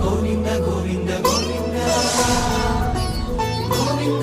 గోవింద గోవింద గోవింద గోవింద.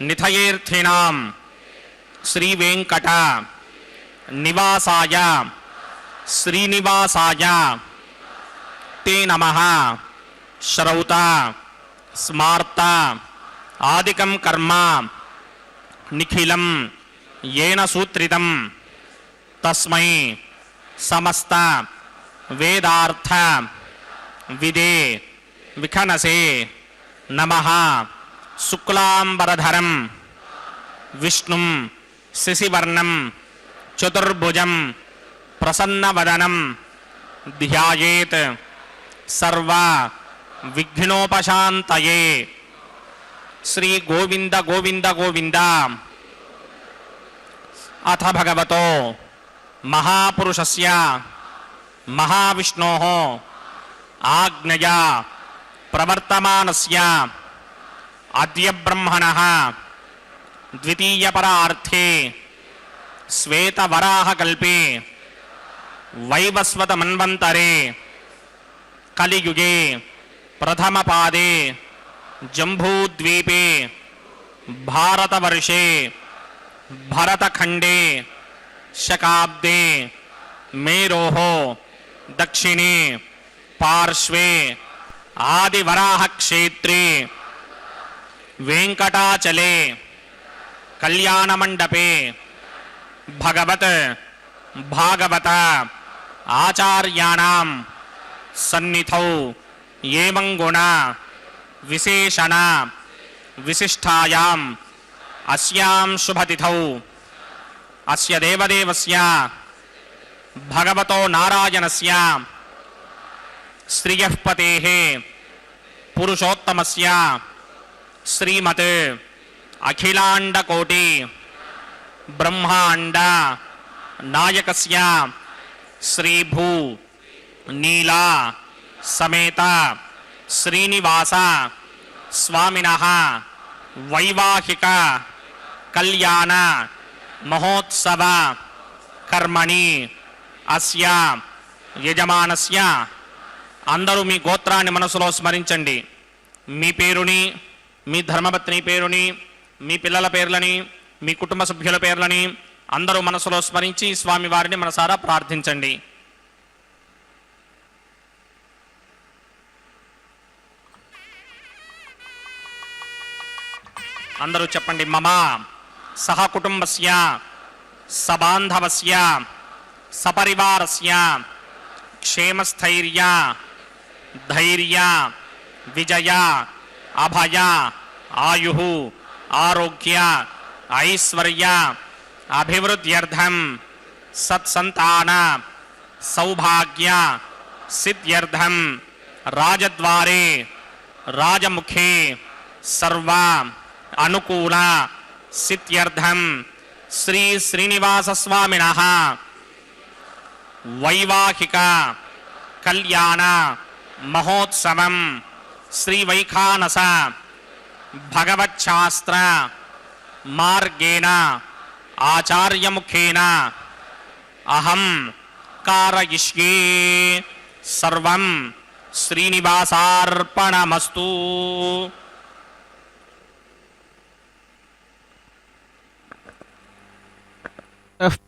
निथयेऽर्थिनां श्रीवेंकट निवासाय श्रीनिवासाय ते नमः। श्रौत स्मार्त आदिकं कर्म निखिलं येन सूत्रितं तस्मै समस्त वेदार्थ विदे विखनसे नमः। శుక్లాంబరధరం విష్ణుం శశివర్ణం చతుర్భుజం ప్రసన్నవదనం ధ్యాయేత్ సర్వ విఘ్నోపశాంతయే. శ్రీ గోవింద గోవింద గోవింద. అథ భగవతో మహాపురుషస్య మహావిష్ణోః ఆజ్ఞయా ప్రవర్తమానస్య అద్య బ్రహ్మణః ద్వితీయపరార్థే శ్వేతవరాహకల్పే వైవస్వతమన్వంతరే కలియుగే ప్రథమపాదే జంబూద్వీపే భారతవర్షే భరతఖండే శకాబ్దే మేరోః దక్షిణే పార్శ్వే ఆదివరాహక్షేత్రే వెంకటాచలే కళ్యాణమండపే భగవత్ భాగవత ఆచార్యాణం సన్నిధౌ ఏవం గుణ విశేషణ విశిష్టాయాం అస్యాం శుభతిథౌ అస్య దేవదేవస్య భగవతో నారాయణస్య శ్రియః పతేః పురుషోత్తమస్య శ్రీమత్ అఖిలాండకోటి బ్రహ్మాండ నాయకస్య శ్రీభూ నీలా సమేత శ్రీనివాస స్వామినః వైవాహిక కళ్యాణ మహోత్సవ కర్మణి అస్య యజమానస్య. అందరూ మీ గోత్రాన్ని మనసులో స్మరించండి. మీ పేరుని, మీ ధర్మపత్ని పేరుని, మీ పిల్లల పేర్లని, మీ కుటుంబ సభ్యుల పేర్లని అందరూ మనసులో స్మరించి స్వామివారిని మనసారా ప్రార్థించండి. అందరూ చెప్పండి. మమ సహ కుటుంబస్య సబాంధవస్య సపరివారస్య క్షేమస్థైర్య ధైర్య విజయ అభయ ఆయు ఆరోగ్య ఐశ్వర్య అభివృద్ధ్యర్థం సత్సంతాన సౌభాగ్య సిద్ధ్యర్థం రాజద్వారే రాజముఖే సర్వ అనుకూల సిద్ధ్యర్థం శ్రీ శ్రీనివాస స్వామినః వైవాహిక కళ్యాణ మహోత్సవం శ్రీ వైఖానస భగవచ్ఛాస్త్ర మార్గేణ ఆచార్యముఖేన అహం కారయిష్యే. సర్వం శ్రీనివాసార్పణమస్తు.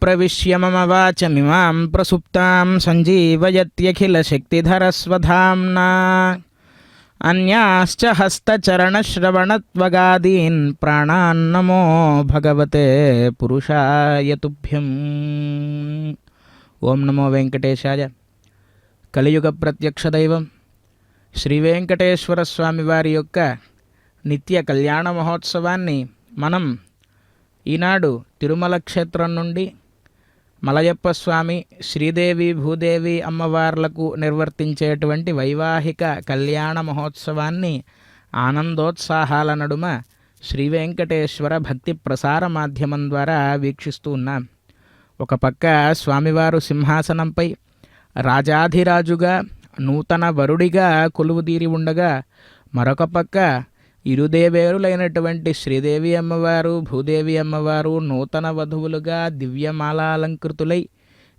ప్రవిశ్య మమ వాచమిమాం ప్రసుప్తాం సంజీవయత్యఖిలశక్తిధరస్వధామ్నా అన్యాశ్చ హస్తచరణశ్రవణత్వగాదీన్ ప్రాణాన్నమో భగవతే పురుషాయ తుభ్యం. ఓం నమో వెంకటేశాయ. కలియుగ ప్రత్యక్ష దైవం శ్రీ వెంకటేశ్వర స్వామి వారి యొక్క నిత్య కళ్యాణ మహోత్సవాన్ని మనం ఈనాడు తిరుమల క్షేత్రం నుండి మలయప్ప స్వామి, శ్రీదేవి, భూదేవి అమ్మవార్లకు నిర్వర్తించేటువంటి వైవాహిక కళ్యాణ మహోత్సవాన్ని ఆనందోత్సాహాల నడుమ శ్రీ వెంకటేశ్వర భక్తి ప్రసార మాధ్యమం ద్వారా వీక్షిస్తూ ఉన్నాం. ఒక పక్క స్వామివారు సింహాసనంపై రాజాధిరాజుగా నూతన వరుడిగా కొలువుదీరి ఉండగా, మరొక పక్క ఇరుదేవేరులైనటువంటి శ్రీదేవి అమ్మవారు, భూదేవి అమ్మవారు నూతన వధువులుగా దివ్యమాలాలంకృతులై,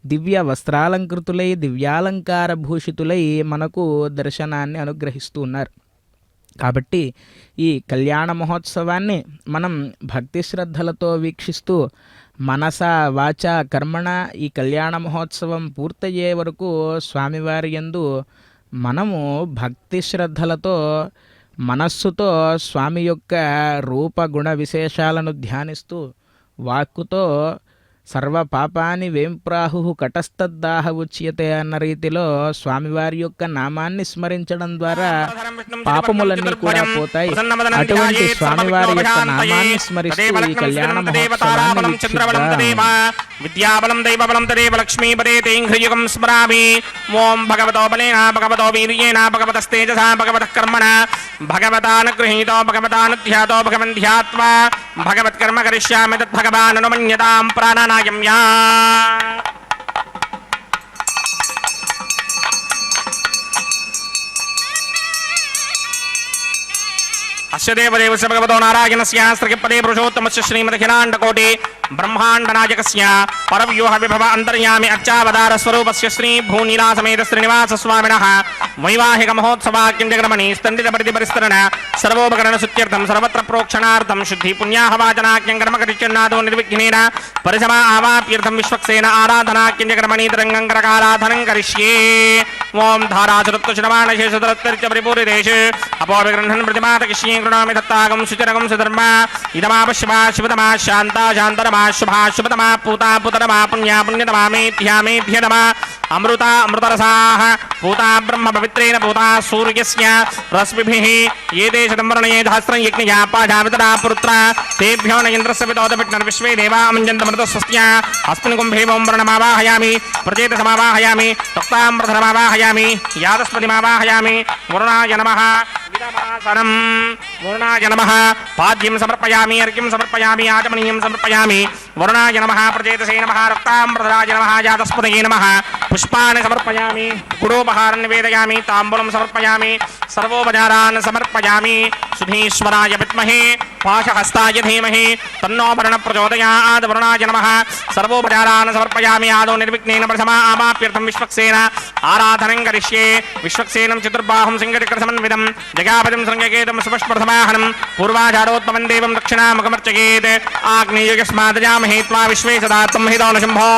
దివ్య వస్త్రాలంకృతులై, దివ్యాలంకార భూషితులై మనకు దర్శనాన్ని అనుగ్రహిస్తూ ఉన్నారు. కాబట్టి ఈ కళ్యాణ మహోత్సవాన్ని మనం భక్తి శ్రద్ధలతో వీక్షిస్తూ మనస వాచ కర్మణ ఈ కళ్యాణ మహోత్సవం పూర్తయ్యే వరకు స్వామివారి యందు మనము భక్తి శ్రద్ధలతో మనస్సుతో స్వామి యొక్క రూప గుణ విశేషాలను ధ్యానిస్తూ, వాక్కుతో సర్వ పాపాని వేంప్రాహు కటస్తద్దాహ ఉచ్యతే అన్న రీతిలో స్వామివారి యొక్క నామాన్ని స్మరించడం ద్వారా పాపములన్నీ కూడా పోతాయి. అటువంటి స్వామివారి యొక్క నామాన్ని స్మరిస్తూ ఈ కళ్యాణ మహోత్సవాన్ని వీక్షిద్దాం. విద్యాబలం దైవబలం తదేవ లక్ష్మీపదే తేంఘ్రియుగం స్మరామి. ఓం భగవతో బలేన భగవతో వీర్యేణ భగవతస్తేజసా భగవతః కర్మణ భగవతానుగృహీతో భగవతానుధ్యాతో భగవన్ధ్యాత్వా భగవత్కర్మ కరిష్యామి తద్భగవాననుమన్యతాం ప్రాణానాయమ్యా. అస్య దేవదేవస్య భగవతో నారాయణస్య శ్రీపదే పురుషోత్తమస్య శ్రీమదఖిలాండకోటి బ్రహ్మాండనాయకస్య పరవ్యూహ విభవ అంతర్యామి అర్చావతార స్వరూపస్య శ్రీ భూనీలాసమేత శ్రీనివాస స్వామినః వైవాహిక మహోత్సవాక్యం జగరమణి స్తండిత పరిధిపరిస్తరణ సర్వోపకరణ సుత్యర్థం సర్వత్ర ప్రోక్షణార్థం శుద్ధి పుణ్యాహవాచనాఖ్యం కర్మకటిచ్ఛన్నాదో నిర్విఘ్నేన పరిసమా ఆవాప్యర్థం విశ్వక్సేన ఆరాధనాఖ్యం జగరమణి తరంగం కరకారాధనం కరిష్యే. ఓం ధారాచరుత్వశరమాణ శేషధరత్తరిచ పరిపూరిదేశ అపోవిగృహన్ ప్రతిమాతకిష్యే కృణామి దత్తాగం సుచరగం సుధర్మ ఇదమాపశివా శివతమా శాంతా శాంతరమా శుభా శుభతమా పూతా పుతరమా పుణ్యా పుణ్యతమా మేధ్యా మేధ్యతమా అమృత అమృతరసాః పూతా బ్రహ్మ పవిత్రేణ పూతా సూర్యస్య రశ్మిభిః ఏతే శతం వర్ణయే సహస్రం యజ్ఞయా పాఠావితరా పుత్ర తేభ్యో న ఇంద్రస్య వితోదపిట్నర్ విశ్వే దేవా అమంజంతమృతస్వస్య అస్మిన్ కుంభే ఓం వర్ణమావాహయామి ప్రచేత సమావాహయామి తక్తామ్రధనమావాహయామి యాదస్పతిమావాహయామి వరుణాయ నమః విదమాసనం వరుణాయ నమః పాద్యం సమర్పయామి అర్ఘ్యం సమర్పయామి ఆచమనీయం సమర్పయామి వరుణాయ నమః ప్రచేతసే నమః రక్తామ్రధరాయ నమః యాదస్పతయే నమః పుష్పాన్ని సమర్పయామి గుడోపహారం నివేదయామి తాంబూలం సమర్పయామి సర్వోపచారాన్ సమర్పయామి సుధీశ్వరాయ విద్మహే పాశహస్తాయ ధీమహి తన్నో వరుణ ప్రచోదయాద్ వరుణాయ నమః సర్వోపచారాన్ సమర్పయామి ఆదో నిర్విఘ్నేన ప్రథమా ఆమాప్యర్థం విశ్వక్సేన ఆరాధనం కరిష్యే. విశ్వక్సేనం చతుర్బాహుం సింగచక్ర సమన్వితం జగాపతిం శృంగకేతం సుపష్ప్రథమాహనం పూర్వాచారోత్పమం దేవం దక్షిణాముఖమర్చయేత్ ఆగ్నేయస్మాదజామహే త్వా విశ్వే సదా త్వం హితో న శంభో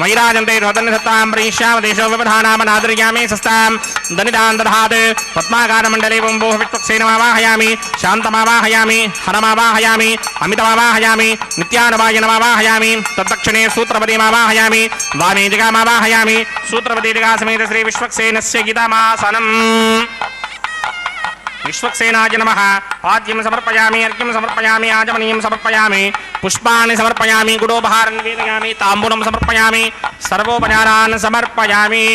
వైరాజంతే రోదన్న సత్తాం ప్రీష్యామ దేశో వ్యవధానామనాదర్యామి సస్తాం దనిదాన్ దధాత్ పద్మాకారమండలే వంబోహ విశ్వక్సేనమావాహయామి శాంతమావాహయామి హరమావాహయామి అమితమావాహయామి నిత్యానవాయనమావాహయామి తద్దక్షిణే సూత్రపతిమావాహయామి వామే జగామావాహయామి సూత్రపతి జగా సమేత శ్రీ విశ్వక్సేనస్య గీతామాసనం. విశ్వక్సేనాయ నమః పాద్యం సమర్పయామి అర్ఘ్యం సమర్పయామి ఆచమనీయం సమర్పయామి పుష్పాన్ని సమర్పయామి గుడోపహారం నివేదయామి తాంబూలం సమర్పయామి సర్వోపచారాన్ సమర్పయామి.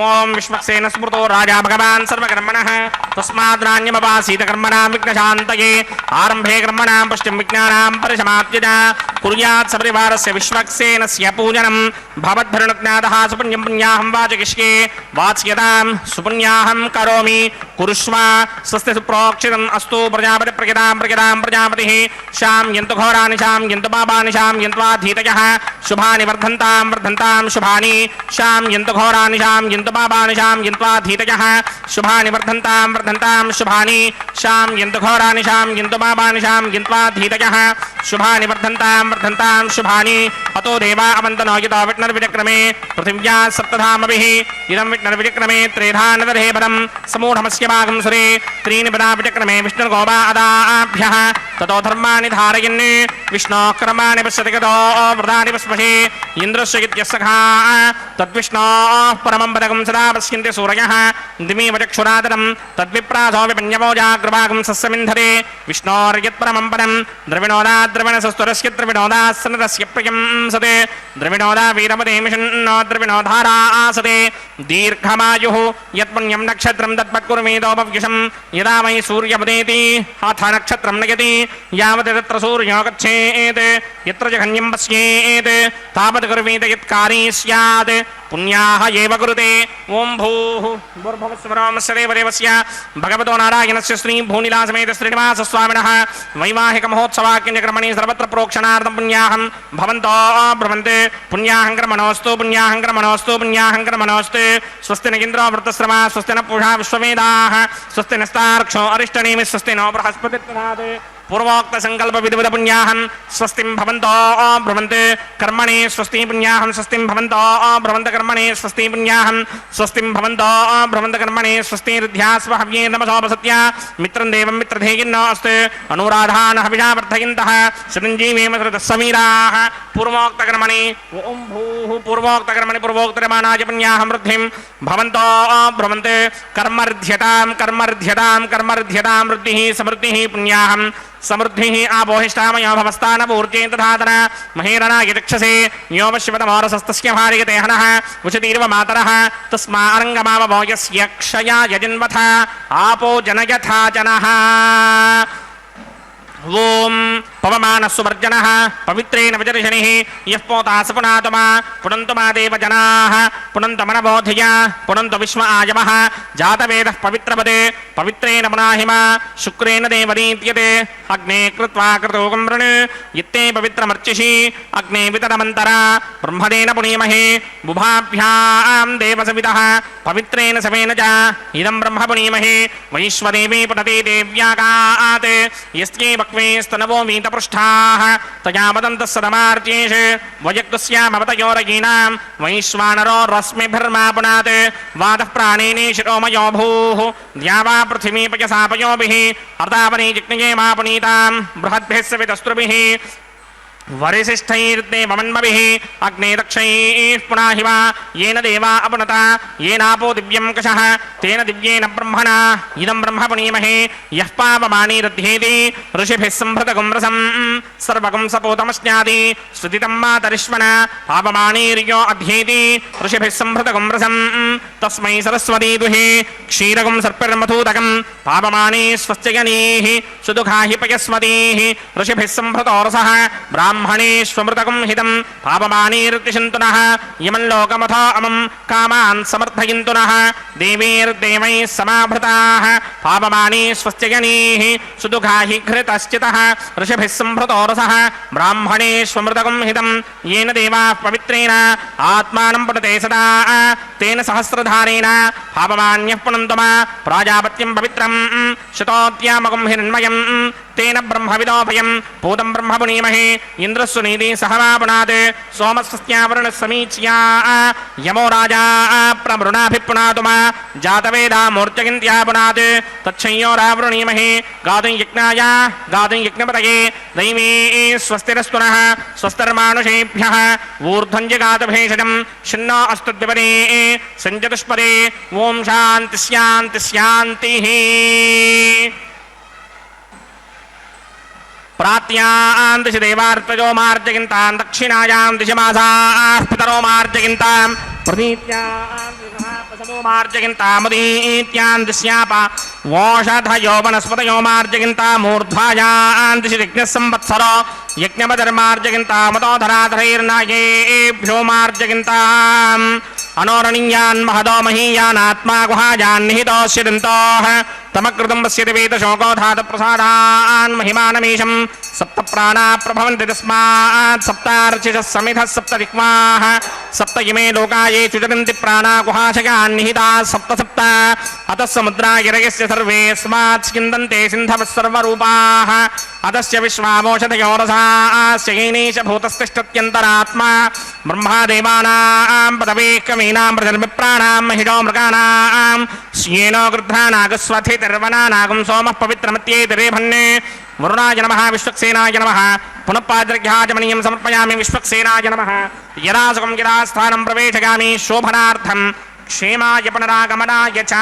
ఓం విశ్వక్సేన స్మృతో రాజా భగవాన్ సర్వకర్మణః తస్మాద్నాన్యమపాసీత కర్మణాం విఘ్నశాంతయే ఆరంభే కర్మణాం పుష్టిం విజ్ఞానాం పరిసమాప్యత కుర్యాత్ సపరివారస్య విశ్వక్సేనస్య పూజనం భవద్భరణజ్ఞాతః సుపుణ్యం పుణ్యాహం వాచకిష్యే వాచ్యతాం సుపుణ్యాహం కరోమి కురుష్వ స్వస్తి సుప్రోక్షితం అస్తు ప్రజాపతి ప్రజాం ప్రజాం ప్రజాపతిః శాం యంతు ఘోరాని శాం యంతు పాపాని శాం యంత్వాధీతయః శుభాని వర్ధంతాం వర్ధంతాం శుభాని శాం యంతు ఘోరాని శాం యంతు పాపాని శాం యంత్వాధీతయః శుభాని వర్ధంతాం వర్ధంతాం శుభాని శాం యంతు ఘోరాని శాం యంతు పాపాని శాం యంత్వాధీతయః శుభాని వర్ధంతాం వర్ధంతాం శుభాని. అతో దేవా అవంతనో యతో విఘ్నర్విచక్రమే పృథివ్యా సప్తధామభిః ఇదం విఘ్నర్విచక్రమే త్రేధా నదరే పదం సమూఢమస్య భాగం సురే त्रीणि पदा विचक्रमे विष्णुर्गोपादाभ्यः ततो धर्माणि धारयन् विष्णोः कर्माणि पश्यति गतो व्रतानि पस्पशे इन्द्रस्य इत्यस्सखा तद्विष्णोः परमं पदकं सदा पश्यन्ति सूरयः दिमेव चक्षुरादरं तद्विप्रासो विपन्यमोजाग्रभागं सस्यमिन्धते विष्णोर्यत्परमं पदं द्रविणोदा द्रविणसस्तुरस्य द्रविणोदासनदस्य प्रियं सते द्रविणोदा वीरपदे मिषन्नो द्रविणोधारा आसते दीर्घमायुः यत्पुण्यं नक्षत्रं तत्पत्कुर्मीदोपव्युषं यदा वै सूर्यपदेति अथ नक्षत्रं नयति यावत् तत्र सूर्यो गच्छेत् यत्र जघन्यं पश्येत् तावत् कुर्वीत यत्कारी स्यात् पुण्याः एव कुरुते. ओं भूः भूर्भुवस्वरामस्य देवदेवस्य भगवतो नारायणस्य श्री भूनिलासमेत श्रीनिवासस्वामिनः वैवाहिकमहोत्सवाक्यक्रमणि सर्वत्र प्रोक्षणार्थं पुण्याहं भवन्तो ब्रुवन्ते पुण्याहं क्रमणोऽस्तु पुण्याहं क्रमणोऽस्तु पुण्याहं क्रमणोऽस्तु. स्वस्ति न इन्द्रो वृतश्रवा स्वस्ति न पूषा विश्ववेदाः स्वस्ति नस्तार्क्षो अरिष्टनेमि स्वस्ति नो बृहस्पतिर्दधातु. पूर्वोक्त संकल्प विधिवत पुण्याहं स्वस्तिं भवन्तो ब्रुवन्ते कर्मणि स्वस्ति पुण्याहं स्वस्तिं भवन्तो ब्रुवन्त कर्मणे स्वस्ति पुण्याहं स्वस्तिं भवन्तो भ्रमन्त कर्मणे स्वस्ति ऋद्ध्यास्व हव्ये नमसोपसत्य मित्रं देवं मित्रधेयिन्नो अस्तु अनुराधान् हविषा वर्धयन्तः चिरञ्जीवेम समीराः पूर्वोक्तकर्मणि ओं भूः पूर्वोक्तकर्मणि पूर्वोक्तरमाणाय पुण्याहं वृद्धिं भवन्तो भ्रमन्त कर्मर्ध्यतां कर्मर्ध्यतां कर्मर्ध्यतां वृद्धिः समृद्धिः पुण्याहं समृद्धिः आपोहिष्ठामयो भवस्तानपूर्जे तथातर महेरणाय चक्षसे योपशिवतमोरसस्तस्य भार्यते हनः उचतीर्व मातरः तस्मारङ्गमावभो यस्य क्षयाय जन्मथ आपो जनयथा जनः ओम पवमानस्वर्जनः पवित्रेण विजर्षणिः यः पोता स पुनातमा पुनन्तमा देवजनाः पुनन्तमनबोधय पुनन्त विश्व आयमः जातवेदः पवित्रपदे पवित्रेण पुनाहिमा शुक्रेण देवनीत्यते अग्ने कृत्वा कृतोकं वृण् यत्ते पवित्रमर्चिषि अग्ने वितरमन्तरा ब्रह्मणेन पुनीमहे बुभाभ्यां देवसवितः पवित्रेण सवेन च इदं ब्रह्म पुनीमहे वैश्वदेवी पुनते देव्याकात् यस्यै स्तनवो मीतपृष्ठाः तया वदन्तः सदमार्त्येष वयक्तस्यामवतयोरयीनां वैश्वानरो रश्मिभिर्मा पुनात् वादः प्राणेने शिरोमयो भूः द्यावा पृथिवी पयसापयोभिः अर्धावने जिग्नये मा पुनीतां बृहद्भिः सवितस्त्रुभिः वरिशिष्ठैर्देवमन्मभिः अग्ने दक्षैः पुनाहिवा येन देवा अपनता येनापो दिव्यं कषः तेन दिव्येन ब्रह्मणा इदं ब्रह्म पुनीमहे यः पावमानीरध्येति ऋषिभिः संभृतगुं रसं सर्वगुं सपोतमस्नादि श्रुतितं मातरिश्वना पावमानीर्यो अध्येति ऋषिभिः संभृतगुं रसं तस्मै सरस्वती दुहे क्षीरगुं सर्पिर्मथूतकं पावमानी स्वस्त्यगनीः सुदुःखा हि पयस्वतीः ऋषिभिः संभृतो रसः ब्राह्मणेष्वमृतकं हितं पापमानीर्तिशन्तुनः यमं लोकमथो अमं कामान् समर्थयन्तुनः देवीर्देवैः समाभृताः पापमानी स्वस्त्यगनीः सुदुःखा हि घृतश्चितः ऋषिभिः संभृतो रसः ब्राह्मणेष्वमृतकं हितं येन देवाः पवित्रेण आत्मानं पुनते सदा तेन सहस्रधारेण पापमान्यः पुनन्तु मा प्राजापत्यं पवित्रं शतोत्यामकं हिरण्मयं तेन ब्रह्मविदोभयं पूतं ब्रह्म पुनीमहे इंद्रस्वनीति सहवापुनात् सोमस्वस्यावरुणसमीच्या यमो राजा प्रमृणाभिपुनातु मा जातवेदा मूर्त्यगिन्त्या पुनात् तच्छंयोरावृणीमहे गातुं यज्ञाय गातुं यज्ञपतये दैवी स्वस्तिरस्तुनः स्वस्तिर्मानुषेभ्यः ऊर्ध्वं जगातु भेषजं शिन्नो अस्तुद्विपदे सञ्चतुष्पदे ओं शान्ति शान्ति शान्तिः प्रात्यां दिशि देवार्पजो मार्जगिन्तां दक्षिणायां दिशि मासाः पितरो मार्जगिन्तां प्रतीत्यां दिशो मार्जगिन्तामुदीत्यां दिश्याप वोषधयो वनस्पतयो मार्जगिन्तां मूर्ध्वायां दिशि यज्ञः संवत्सरो यज्ञपतिर्मार्जगिन्तामतोधराधरैर्नायेभ्यो मार्जगिन्ताम् अनोरणीयान् महदो महीयानात्मा गुहायान् निहितोऽस्यदन्तोः तमकृतं पश्यति वेदशोकोधातप्रसादान् महिमानमीशं सप्त प्राणा प्रभवन्ति तस्मात् सप्तार्चिषः समिधः सप्त दिक्माः सप्त इमे लोकाये चुचरन्ति प्राणा गुहाशयान् निहिताः सप्त सप्त अतः समुद्रागिरयस्य सर्वेऽस्मात् स्किन्दन्ते सिन्धवः सर्वरूपाः अतस्य विश्वामोषधयोरसास्य येनेश भूतस्तिष्ठत्यन्तरात्मा ब्रह्मादेवानां पदवेः कवीनां प्रजन्मप्राणां महिषो मृगाणां स्येनो गृध्रानागस्वथितिर्वनानागं सोमः पवित्रमत्येतिरेभन्ने वरुणाय नमः विश्वक्सेनाय नमः पुनः पाद्रघ्याचमनीयं समर्पयामि विश्वक्सेनाय नमः यदा सुखं यदा स्थानं प्रवेशयामि शोभनार्थं क्षेमाय पुनरागमनाय च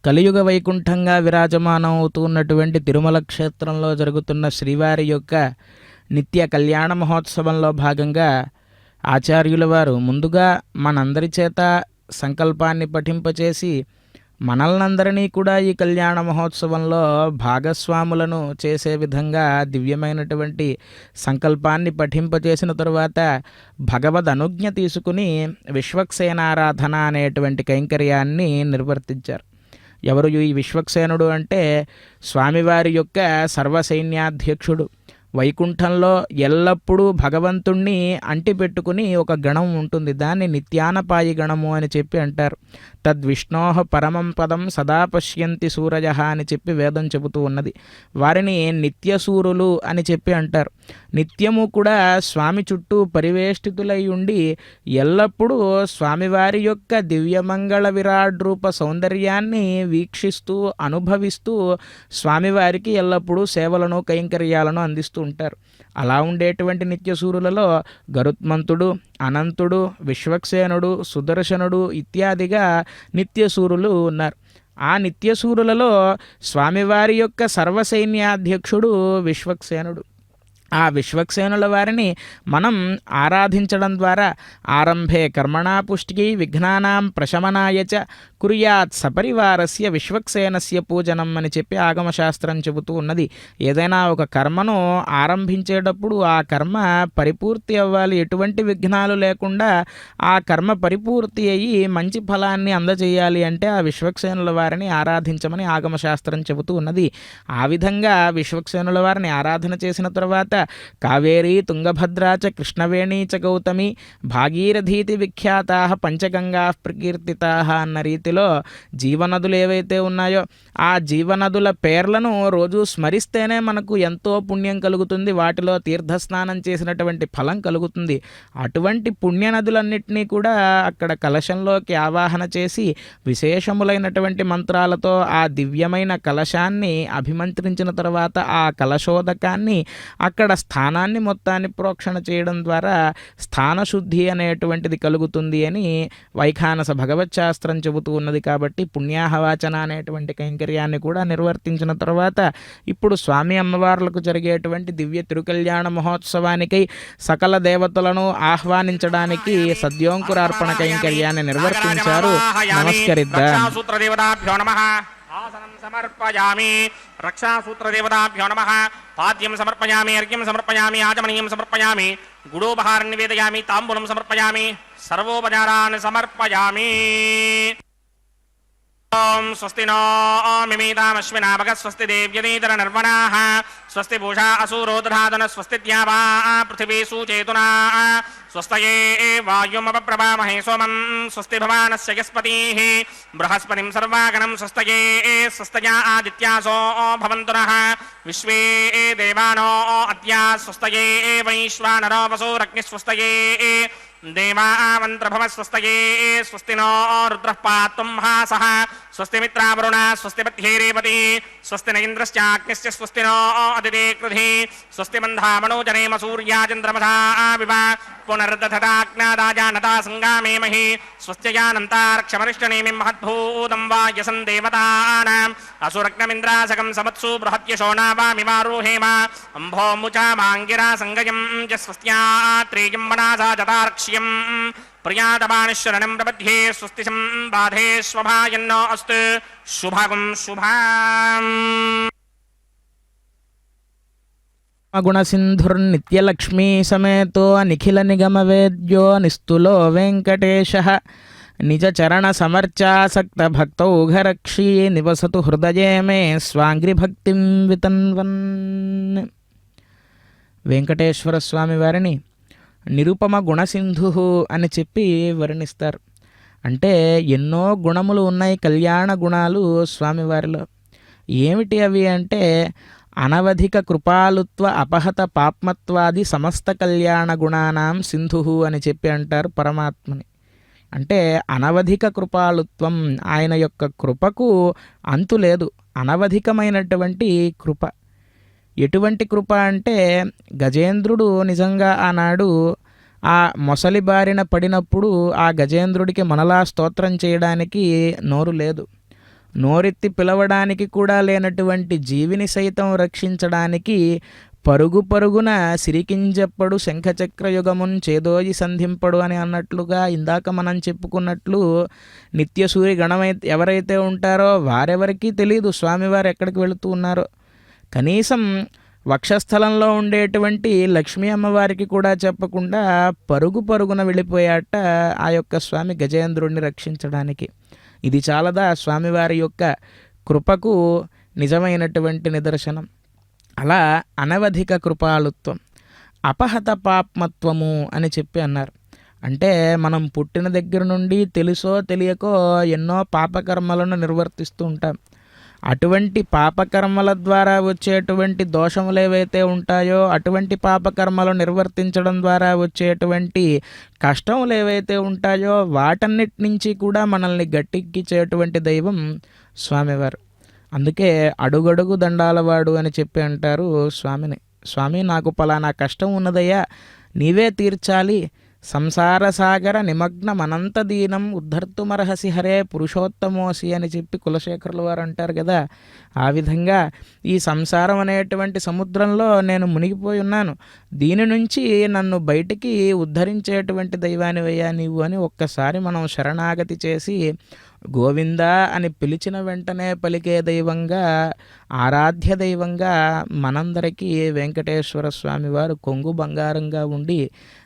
కలియుగ వైకుంఠంగా విరాజమానం అవుతున్నటువంటి తిరుమల క్షేత్రంలో జరుగుతున్న శ్రీవారి యొక్క నిత్య కళ్యాణ మహోత్సవంలో భాగంగా ఆచార్యుల వారు ముందుగా మనందరి చేత సంకల్పాన్ని పఠింపచేసి మనల్నందరినీ కూడా ఈ కళ్యాణ మహోత్సవంలో భాగస్వాములను చేసే విధంగా దివ్యమైనటువంటి సంకల్పాన్ని పఠింపచేసిన తరువాత భగవద్ అనుజ్ఞ తీసుకుని విశ్వక్సేనారాధన అనేటువంటి కైంకర్యాన్ని నిర్వర్తించారు. ఎవరు ఈ విశ్వక్సేనుడు అంటే స్వామివారి యొక్క సర్వసైన్యాధ్యక్షుడు. వైకుంఠంలో ఎల్లప్పుడూ భగవంతుణ్ణి అంటిపెట్టుకుని ఒక గణం ఉంటుంది. దాన్ని నిత్యానపాయి గణము అని చెప్పి అంటారు. తద్విష్ణోహ పరమం పదం సదా పశ్యంతి సూరజ అని చెప్పి వేదం చెబుతూ ఉన్నది. వారిని నిత్యసూరులు అని చెప్పి అంటారు. నిత్యము కూడా స్వామి చుట్టూ పరివేష్టితులై ఉండి ఎల్లప్పుడూ స్వామివారి యొక్క దివ్యమంగళ విరాట్ రూప సౌందర్యాన్ని వీక్షిస్తూ అనుభవిస్తూ స్వామివారికి ఎల్లప్పుడూ సేవలను కైంకర్యాలను అందిస్తూ ఉంటారు. అలా ఉండేటువంటి నిత్యసూరులలో గరుత్మంతుడు, అనంతుడు, విశ్వక్సేనుడు, సుదర్శనుడు ఇత్యాదిగా నిత్యసూరులు ఉన్నారు. ఆ నిత్యసూరులలో స్వామివారి యొక్క సర్వసైన్యాధ్యక్షుడు విశ్వక్సేనుడు. ఆ విశ్వక్సేనుల వారిని మనం ఆరాధించడం ద్వారా ఆరంభే కర్మణా పుష్టికి విఘ్నానాం ప్రశమనాయ చ కుర్యాత్ సపరివారస్య విశ్వక్సేనస్య పూజనం అని చెప్పి ఆగమశాస్త్రం చెబుతూ ఉన్నది. ఏదైనా ఒక కర్మను ఆరంభించేటప్పుడు ఆ కర్మ పరిపూర్తి అవ్వాలి, ఎటువంటి విఘ్నాలు లేకుండా ఆ కర్మ పరిపూర్తి అయ్యి మంచి ఫలాన్ని అందజేయాలి అంటే ఆ విశ్వక్సేనుల వారిని ఆరాధించమని ఆగమశాస్త్రం చెబుతూ ఉన్నది. ఆ విధంగా విశ్వక్సేనుల వారిని ఆరాధన చేసిన తర్వాత కావేరీ తుంగభద్రా చ కృష్ణవేణీ చ గౌతమి భాగీరథీతి విఖ్యాతా పంచగంగా ప్రకీర్తితా అన్న రీతిలో జీవనదులు ఏవైతే ఉన్నాయో ఆ జీవనదుల పేర్లను రోజు స్మరిస్తేనే మనకు ఎంతో పుణ్యం కలుగుతుంది. వాటిలో తీర్థస్నానం చేసినటువంటి ఫలం కలుగుతుంది. అటువంటి పుణ్యనదులన్నింటినీ కూడా అక్కడ కలశంలోకి ఆవాహన చేసి విశేషములైనటువంటి మంత్రాలతో ఆ దివ్యమైన కలశాన్ని అభిమంత్రించిన తర్వాత ఆ కలశోదకాన్ని అక్కడ స్థానాన్ని మొత్తాన్ని ప్రోక్షణ చేయడం ద్వారా స్థానశుద్ధి అనేటువంటిది కలుగుతుంది అని వైఖానస భగవచ్శాస్త్రం చెబుతూ ఉన్నది. కాబట్టి పుణ్యాహవాచన అనేటువంటి కైంకర్యాన్ని కూడా నిర్వర్తించిన తర్వాత ఇప్పుడు స్వామి అమ్మవార్లకు జరిగేటువంటి దివ్య తిరుకల్యాణ మహోత్సవానికై సకల దేవతలను ఆహ్వానించడానికి సద్యోంకురార్పణ కైంకర్యాన్ని నిర్వర్తించారు. నమస్కరిద్దాం. ఆసనం సమర్పయామి. రక్షాసూత్రదేవతాభ్యో నమః. పాద్యం సమర్పయామి, అర్ఘ్యం సమర్పయామి, ఆచమనీయం సమర్పయామి, గుడోపహారం నివేదయామి, తాంబూలం సమర్పయామి, సర్వోపచారాన్ సమర్పయామి. ఓం స్వస్తి నో మిమీతామశ్వినా భగత్ స్వస్తి దేవ్యదీతర నిర్వణాః స్వస్తి పూషా అసూరో దధాతన స్వస్తి ద్యావా పృథివీ సుచేతునా స్వస్తయే వాయుమపప్రభామహే సోమం స్వస్తి భవానస్య యస్పతిః బృహస్పతిం సర్వాగణం స్వస్తయే స్వస్తయా ఆదిత్యాసో భవంతు నః విశ్వే దేవానో అద్య స్వస్తయే వైశ్వానరో వసోరగ్నిః స్వస్తయే దేవామంత్రభవస్వస్తయే స్వస్తి నో రుద్రః పాత్తుం మహాసః స్వస్తి మిత్రావరుణ స్వస్తి పత్యేరేపతి స్వస్తి న ఇంద్రశ్చాగ్నిశ్చ స్వస్తి నో అదితే కృధి స్వస్తి మంధామనోజనేమ సూర్యాచంద్రమసా వివ పునర్దధతాజ్ఞాదాజానతా సంగామేమహి స్వస్త్యజానంతారక్షమరిష్టనేమిం మహద్భూతం వాయసం దేవతానాం అసురగ్నమింద్రాసకం సమత్సు బృహత్యశోనావామిమారోహేమ అంభోముచామాంగిరా సంగయం చ స్వస్త్యాత్రేయం మనాసా జతార్క్ష్యం ప్రియాతమానుశరణం ప్రపద్యే స్వస్తి సంబాధే స్వభాయన్నో అస్తు శుభగం శుభాం. గుణసింధుర్నిత్యలక్ష్మీ సమేతో నిఖిల నిగమ వేద్యో నిస్తులో వెంకటేశః నిజ చరణ సమర్చాసక్త భక్తౌఘరక్షీ నివసతు హృదయే మే స్వాంగ్రి భక్తిం వితన్వన్. వెంకటేశ్వర స్వామి వారిని నిరుపమ గుణసింధు అని చెప్పి వర్ణిస్తారు. అంటే ఎన్నో గుణములు ఉన్నాయి, కళ్యాణ గుణాలు స్వామివారిలో. ఏమిటి అవి అంటే అనవధిక కృపాలుత్వ అపహత పాప్మత్వాది సమస్త కళ్యాణ గుణానాం సింధు అని చెప్పి అంటారు పరమాత్మని. అంటే అనవధిక కృపాలుత్వం, ఆయన యొక్క కృపకు అంతు లేదు, అనవధికమైనటువంటి కృప. ఎటువంటి కృప అంటే గజేంద్రుడు నిజంగా ఆనాడు ఆ మొసలి బారిన పడినప్పుడు ఆ గజేంద్రుడికి మనలా స్తోత్రం చేయడానికి నోరు లేదు, నోరెత్తి పిలవడానికి కూడా లేనటువంటి జీవిని సైతం రక్షించడానికి పరుగు పరుగున సిరికింజప్పడు శంఖచక్రయుగమున్ చేదోయి సంధింపడు అని అన్నట్లుగా ఇందాక మనం చెప్పుకున్నట్లు నిత్యసూరి గణమై ఎవరైతే ఉంటారో వారెవరికీ తెలియదు స్వామివారు ఎక్కడికి వెళుతూ ఉన్నారో. కనీసం వక్షస్థలంలో ఉండేటువంటి లక్ష్మీ అమ్మవారికి కూడా చెప్పకుండా పరుగు పరుగున వెళ్ళిపోయాట ఆ యొక్క స్వామి గజేంద్రుడిని రక్షించడానికి. ఇది చాలదా స్వామివారి యొక్క కృపకు నిజమైనటువంటి నిదర్శనం. అలా అనవధిక కృపాళుత్వం, అపహత పాప్మత్వము అని చెప్పి అన్నారు. అంటే మనం పుట్టిన దగ్గర నుండి తెలుసో తెలియకో ఎన్నో పాపకర్మలను నిర్వర్తిస్తూ ఉంటాం. అటువంటి పాపకర్మల ద్వారా వచ్చేటువంటి దోషములు ఏవైతే ఉంటాయో, అటువంటి పాపకర్మలు నిర్వర్తించడం ద్వారా వచ్చేటువంటి కష్టములు ఏవైతే ఉంటాయో వాటన్నిటి నుంచి కూడా మనల్ని గట్టెక్కించేటువంటి దైవం స్వామివారు. అందుకే అడుగడుగు దండాలవాడు అని చెప్పి అంటారు స్వామిని. స్వామి, నాకు పలానా కష్టం ఉన్నదయ్యా, నీవే తీర్చాలి, సంసార సాగర నిమగ్నం అనంత దీనం ఉద్ధర్తుమర్హసి హరే పురుషోత్తమోసి అని చెప్పి కులశేఖరుల వారు అంటారు కదా. ఆ విధంగా ఈ సంసారం అనేటువంటి సముద్రంలో నేను మునిగిపోయి ఉన్నాను, దీని నుంచి నన్ను బయటికి ఉద్ధరించేటువంటి దైవానివయ్యా నీవు అని ఒక్కసారి మనం శరణాగతి చేసి గోవిందా అని పిలిచిన వెంటనే పలికే దైవంగా, ఆరాధ్య దైవంగా మనందరికీ వెంకటేశ్వర స్వామి వారు కొంగు బంగారంగా ఉండి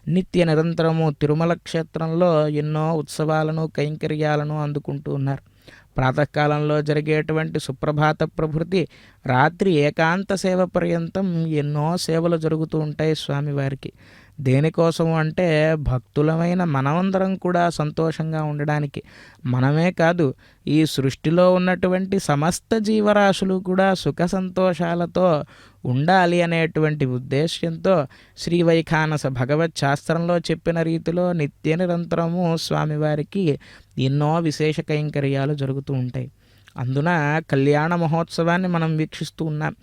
నిత్య నిరంతరము తిరుమల క్షేత్రంలో ఎన్నో ఉత్సవాలను కైంకర్యాలను అందుకుంటూ ఉన్నారు. ప్రాతకాలంలో జరిగేటువంటి సుప్రభాత ప్రభృతి, రాత్రి ఏకాంత సేవ పర్యంతం ఎన్నో సేవలు జరుగుతూ ఉంటాయి స్వామివారికి. దేనికోసం అంటే భక్తులమైన మనమందరం కూడా సంతోషంగా ఉండడానికి. మనమే కాదు, ఈ సృష్టిలో ఉన్నటువంటి సమస్త జీవరాశులు కూడా సుఖ సంతోషాలతో ఉండాలి అనేటువంటి ఉద్దేశ్యంతో శ్రీవైఖానస భగవత్ శాస్త్రంలో చెప్పిన రీతిలో నిత్య నిరంతరము స్వామివారికి ఎన్నో విశేష కైంకర్యాలు జరుగుతూ ఉంటాయి. అందున కళ్యాణ మహోత్సవాన్ని మనం వీక్షిస్తూ ఉన్నాం.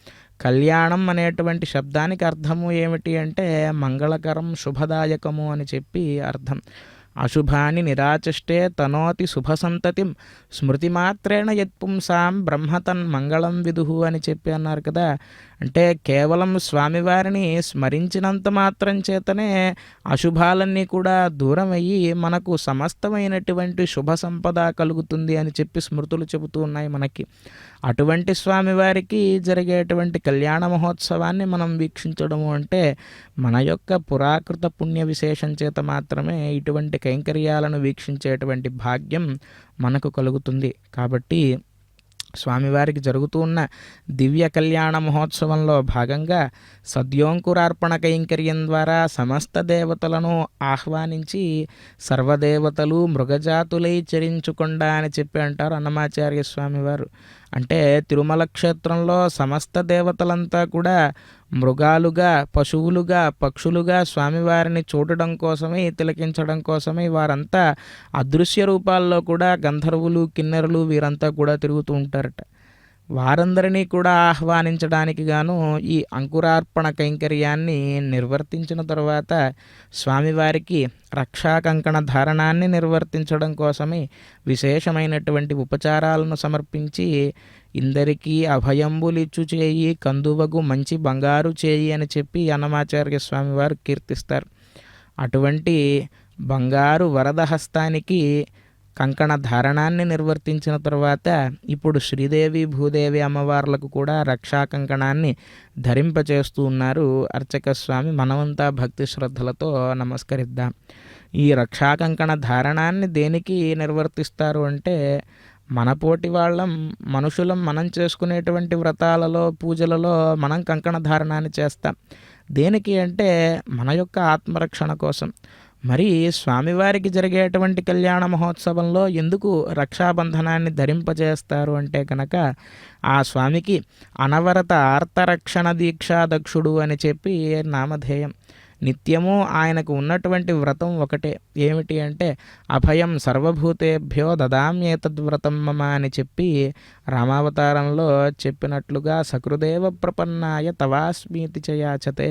కళ్యాణం అనేటువంటి శబ్దానికి అర్థము ఏమిటి అంటే మంగళకరం, శుభదాయకము అని చెప్పి అర్థం. అశుభాని నిరాచష్టే తనోతి శుభ సంతతిం స్మృతిమాత్రేణ యత్పుంసాం బ్రహ్మతన్ మంగళం విదుహు అని చెప్పి అన్నారు కదా. అంటే కేవలం స్వామివారిని స్మరించినంత మాత్రం చేతనే అశుభాలన్నీ కూడా దూరం అయ్యి మనకు సమస్తమైనటువంటి శుభ సంపద కలుగుతుంది అని చెప్పి స్మృతులు చెబుతూ ఉన్నాయి మనకి. అటువంటి స్వామివారికి జరిగేటువంటి కళ్యాణ మహోత్సవాన్ని మనం వీక్షించడము అంటే మన యొక్క పురాకృత పుణ్య విశేషం చేత మాత్రమే ఇటువంటి కైంకర్యాలను వీక్షించేటువంటి భాగ్యం మనకు కలుగుతుంది. కాబట్టి స్వామివారికి జరుగుతూ ఉన్న దివ్య కళ్యాణ మహోత్సవంలో భాగంగా సద్యోంకురార్పణ కైంకర్యం ద్వారా సమస్త దేవతలను ఆహ్వానించి సర్వదేవతలు మృగజాతులై చరించుకొండా అని చెప్పి అంటారు అన్నమాచార్య స్వామివారు. అంటే తిరుమల క్షేత్రంలో సమస్త దేవతలంతా కూడా మృగాలుగా, పశువులుగా, పక్షులుగా స్వామివారిని చూడడం కోసమే, తిలకించడం కోసమే వారంతా అదృశ్య రూపాల్లో కూడా గంధర్వులు, కిన్నెరలు వీరంతా కూడా తిరుగుతూ ఉంటారట. వారందరినీ కూడా ఆహ్వానించడానికి గాను ఈ అంకురార్పణ కైంకర్యాన్ని నిర్వర్తించిన తర్వాత స్వామివారికి రక్షా కంకణ ధారణాన్ని నిర్వర్తించడం కోసమే విశేషమైనటువంటి ఉపచారాలను సమర్పించి ఇందరికీ అభయంబులిచ్చు చేయి కందువగు మంచి బంగారు చేయి అని చెప్పి అన్నమాచార్య స్వామివారు కీర్తిస్తారు. అటువంటి బంగారు వరదహస్తానికి కంకణ ధారణాన్ని నిర్వర్తించిన తర్వాత ఇప్పుడు శ్రీదేవి భూదేవి అమ్మవార్లకు కూడా రక్షా కంకణాన్ని ధరింపచేస్తూ ఉన్నారు అర్చక స్వామి. మనమంతా భక్తి శ్రద్ధలతో నమస్కరిద్దాం. ఈ రక్షా కంకణ ధారణాన్ని దేనికి నిర్వర్తిస్తారు అంటే మన పోటీ వాళ్ళం మనుషులం మనం చేసుకునేటువంటి వ్రతాలలో, పూజలలో మనం కంకణ ధారణాన్ని చేస్తాం. దేనికి అంటే మన యొక్క ఆత్మరక్షణ కోసం. మరి స్వామివారికి జరిగేటువంటి కళ్యాణ మహోత్సవంలో ఎందుకు రక్షాబంధనాన్ని ధరింపజేస్తారు అంటే కనుక ఆ స్వామికి అనవరత ఆర్తరక్షణ దీక్షాదక్షుడు అని చెప్పి నామధేయం. నిత్యము ఆయనకు ఉన్నటువంటి వ్రతం ఒకటే. ఏమిటి అంటే అభయం సర్వభూతేభ్యో దదామ్యేతద్వ్రతం మమ అని చెప్పి రామావతారంలో చెప్పినట్లుగా సకృదేవ ప్రపన్నాయ తవాస్మీతి చయాచతే.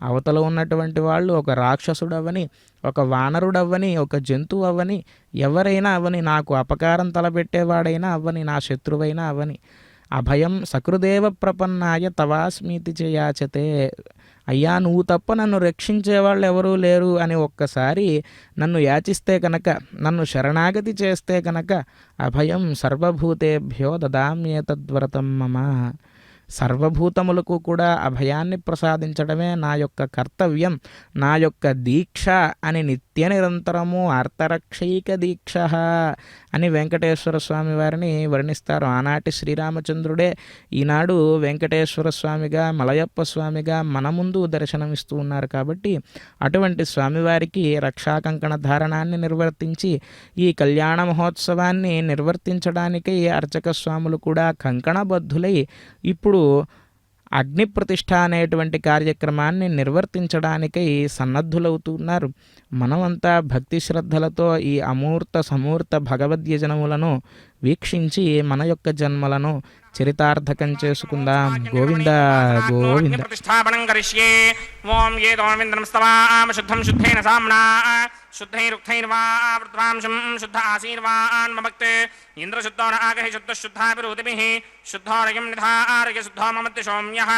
అవతల ఉన్నటువంటి వాళ్ళు ఒక రాక్షసుడవని, ఒక వానరుడవ్వని, ఒక జంతువు అవ్వని, ఎవరైనా అవ్వని, నాకు అపకారం తలపెట్టేవాడైనా అవ్వని, నా శత్రువైనా అవ్వని, అభయం సకృదేవ ప్రపన్నాయ తవాస్మీతి చయాచతే. అయ్యా నువ్వు తప్ప నన్ను రక్షించేవాళ్ళు ఎవరూ లేరు అని ఒక్కసారి నన్ను యాచిస్తే కనుక, నన్ను శరణాగతి చేస్తే కనుక అభయం సర్వభూతేభ్యో దదామ్యేతద్వ్రతం మమ. సర్వభూతములకు కూడా అభయాన్ని ప్రసాదించడమే నా యొక్క కర్తవ్యం, నా యొక్క దీక్ష అని నిత్య నిరంతరము అర్థరక్షైక దీక్ష అని వెంకటేశ్వర స్వామి వారిని వర్ణిస్తారు. ఆనాటి శ్రీరామచంద్రుడే ఈనాడు వెంకటేశ్వర స్వామిగా, మలయప్ప స్వామిగా మన ముందు దర్శనమిస్తూ ఉన్నారు. కాబట్టి అటువంటి స్వామివారికి రక్షాకంకణ ధారణాన్ని నిర్వర్తించి ఈ కళ్యాణ మహోత్సవాన్ని నిర్వర్తించడానికై అర్చక స్వాములు కూడా కంకణబద్ధులై ఇప్పుడు అగ్ని ప్రతిష్ఠ అనేటువంటి కార్యక్రమాన్ని నిర్వర్తించడానికై సన్నద్ధులవుతున్నారు. మనమంతా భక్తి శ్రద్ధలతో ఈ అమూర్త సమూర్త భగవద్యజనములను వీక్షించి మన యొక్క జన్మలను చరితార్థకం చేసుకుందాం. గోవింద గోవింద. ప్రతిష్టాపనం కరిష్యే. ఓం ఏ దోమింద్రం స్తవామ శుద్ధం శుద్ధేన సామ్నా శుద్ధైరుక్తైర్వా వృద్వాంశం శుద్ధ ఆశీర్వాన్ మమక్తే ఇంద్రశుద్ధో నాగహి శుద్ధ శుద్ధాభిరుదిభిః శుద్ధోరయం నిధారయ శుద్ధో మమత్య సౌమ్యః